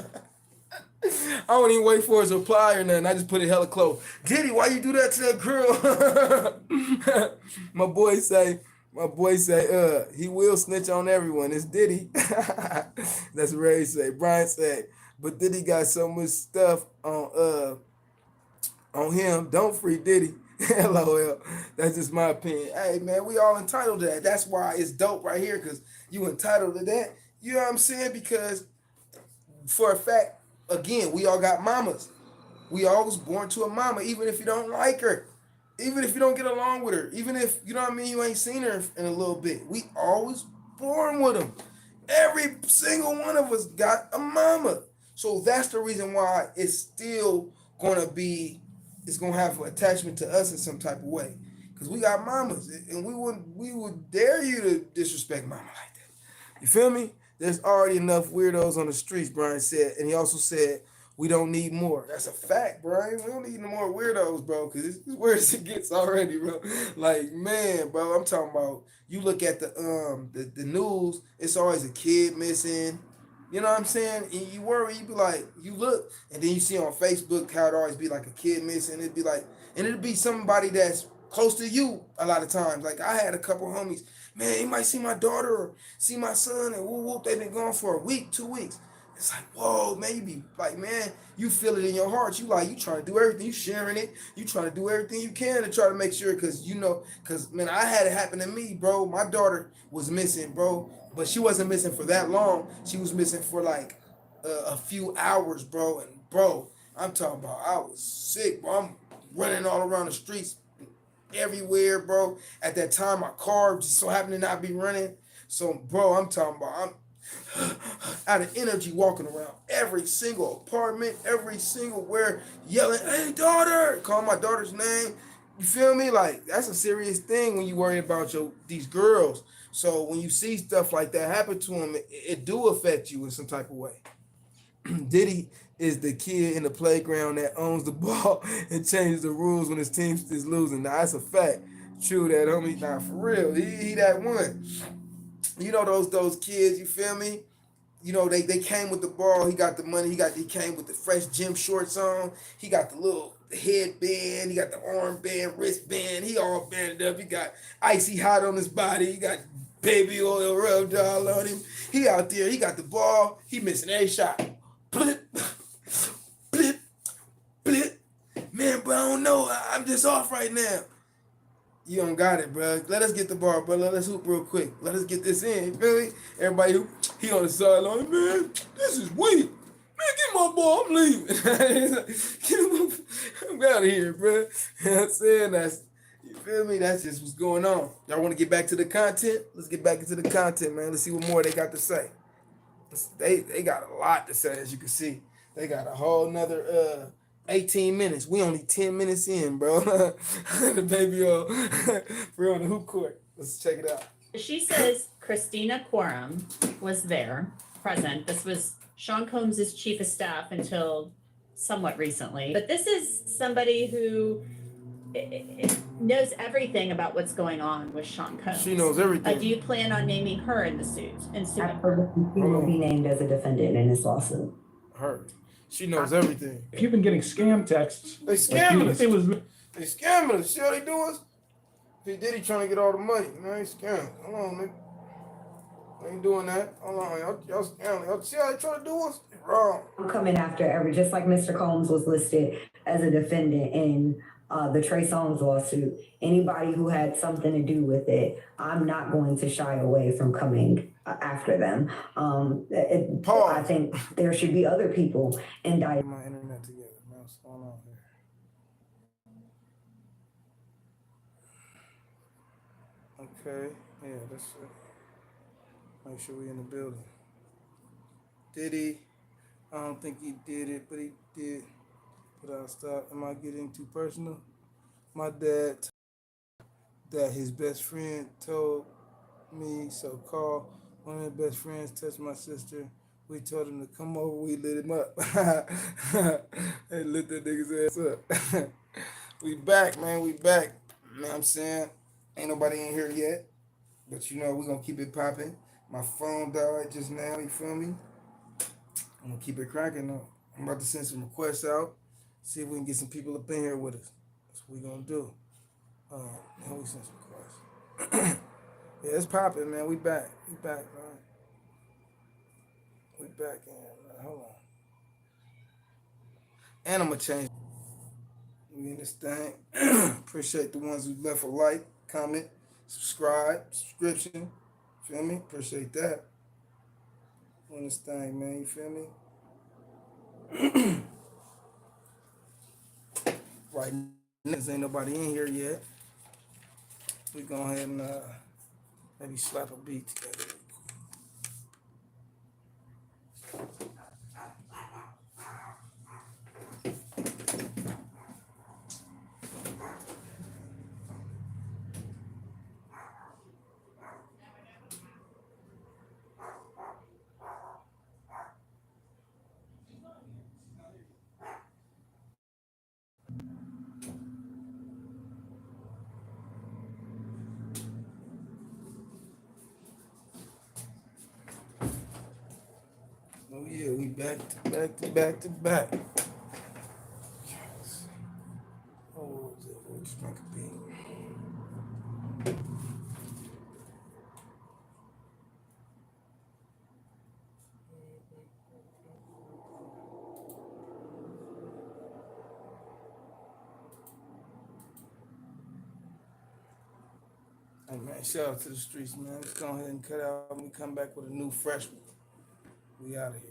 I don't even wait for his reply or nothing. I just put it hella close. Diddy, why you do that to that girl? my boy say, he will snitch on everyone. It's Diddy. That's what Ray say. Brian said, but Diddy got so much stuff on him. Don't free Diddy. LOL. That's just my opinion. Hey man, we all entitled to that. That's why it's dope right here, because you entitled to that. You know what I'm saying? Because for a fact, again, we all got mamas. We all was born to a mama, even if you don't like her, even if you don't get along with her, even if you know what I mean, you ain't seen her in a little bit. We always born with them. Every single one of us got a mama. So that's the reason why it's still gonna be, it's gonna have an attachment to us in some type of way. Cause we got mamas, and we would dare you to disrespect mama like that. You feel me? There's already enough weirdos on the streets, Brian said, and he also said we don't need more. That's a fact, Brian. We don't need no more weirdos, bro, because it's weird as it gets already, bro. Like, man, bro, I'm talking about, you look at the news, it's always a kid missing. You know what I'm saying? And you worry, you be like, you look, and then you see on Facebook how it always be like a kid missing. It'd be like, and it'd be somebody that's close to you a lot of times. Like I had a couple homies, man, you might see my daughter or see my son, and whoop whoop, they've been gone for a week, 2 weeks. It's like, whoa, man, you be like, man, you feel it in your heart. You like, you trying to do everything, you sharing it, you trying to do everything you can to try to make sure, because you know, because man, I had it happen to me, bro. My daughter was missing, bro, but she wasn't missing for that long. She was missing for like a few hours, bro. And bro, I'm talking about, I was sick, bro. I'm running all around the streets, everywhere, bro. At that time, my car just so happened to not be running. So, bro, I'm talking about, I'm out of energy walking around every single apartment, every single where, yelling, hey, daughter, call my daughter's name. You feel me? Like, that's a serious thing when you worry about these girls. So when you see stuff like that happen to them, it do affect you in some type of way. Diddy is the kid in the playground that owns the ball and changes the rules when his team is losing. Now, that's a fact. True that, homie. Nah, for real. He that one. You know those kids, you feel me? You know, they came with the ball. He got the money. He came with the fresh gym shorts on. He got the little headband. He got the armband, wristband. He all banded up. He got icy hot on his body. He got baby oil rubbed all on him. He out there. He got the ball. He missing every shot. Blip, blip, blip. Man, bro, I don't know. I'm just off right now. You don't got it, bro. Let us get the ball, bro. Let us hoop real quick. Let us get this in. You feel me? Everybody hoop. He on the sideline, man. This is weak. Man, get my ball. I'm leaving. I'm out of here, bro. You know what I'm saying? You feel me? That's just what's going on. Y'all want to get back to the content? Let's get back into the content, man. Let's see what more they got to say. They got a lot to say, as you can see. They got a whole nother 18 minutes. We only 10 minutes in, bro. The baby we're on the hoop court. Let's check it out. She says Christina Quorum was there, present. This was Sean Combs' chief of staff until somewhat recently. But this is somebody who knows everything about what's going on with Sean Combs. She knows everything. Do you plan on naming her in the suit? Absolutely, she will be named as a defendant in this lawsuit. Her. She knows everything. If you've been getting scam texts, They scamming us. It was They scamming us. See how they do us? P. Diddy trying to get all the money. Man, they scamming. Hold on, nigga. They ain't doing that. Hold on, y'all scamming. Y'all see how they try to do us? It's wrong. I'm coming after just like Mr. Combs was listed as a defendant in the Trey Songz lawsuit. Anybody who had something to do with it, I'm not going to shy away from coming after them. I think there should be other people indicted. My internet together. Man, what's going on here? Okay. Yeah, that's it. Make sure we in the building. Did he? I don't think he did it, but he did. But I'll stop. Am I getting too personal? My dad that his best friend told me, so call one of his best friends touched my sister. We told him to come over, we lit him up. They lit that nigga's ass up. We back, man, we back. You know what I'm saying? Ain't nobody in here yet, but you know we gonna keep it popping. My phone died just now, you feel me? I'm gonna keep it cracking though. I'm about to send some requests out, see if we can get some people up in here with us. That's what we gonna do. Now we send some requests. Yeah, it's popping, man. We back. We back, man. We back in, man. Hold on. And I'm gonna change. We in this thing. Appreciate the ones who left a like, comment, subscribe, subscription. Feel me? Appreciate that. On this thing, man. You feel me? Right now, ain't nobody in here yet. We go ahead and maybe slap a beat together. Oh yeah, we back to back to back to back. Oh, what was it? We'll just drink a beat. Hey man, shout out to the streets, man. Let's go ahead and cut out and we come back with a new fresh one. We out of here.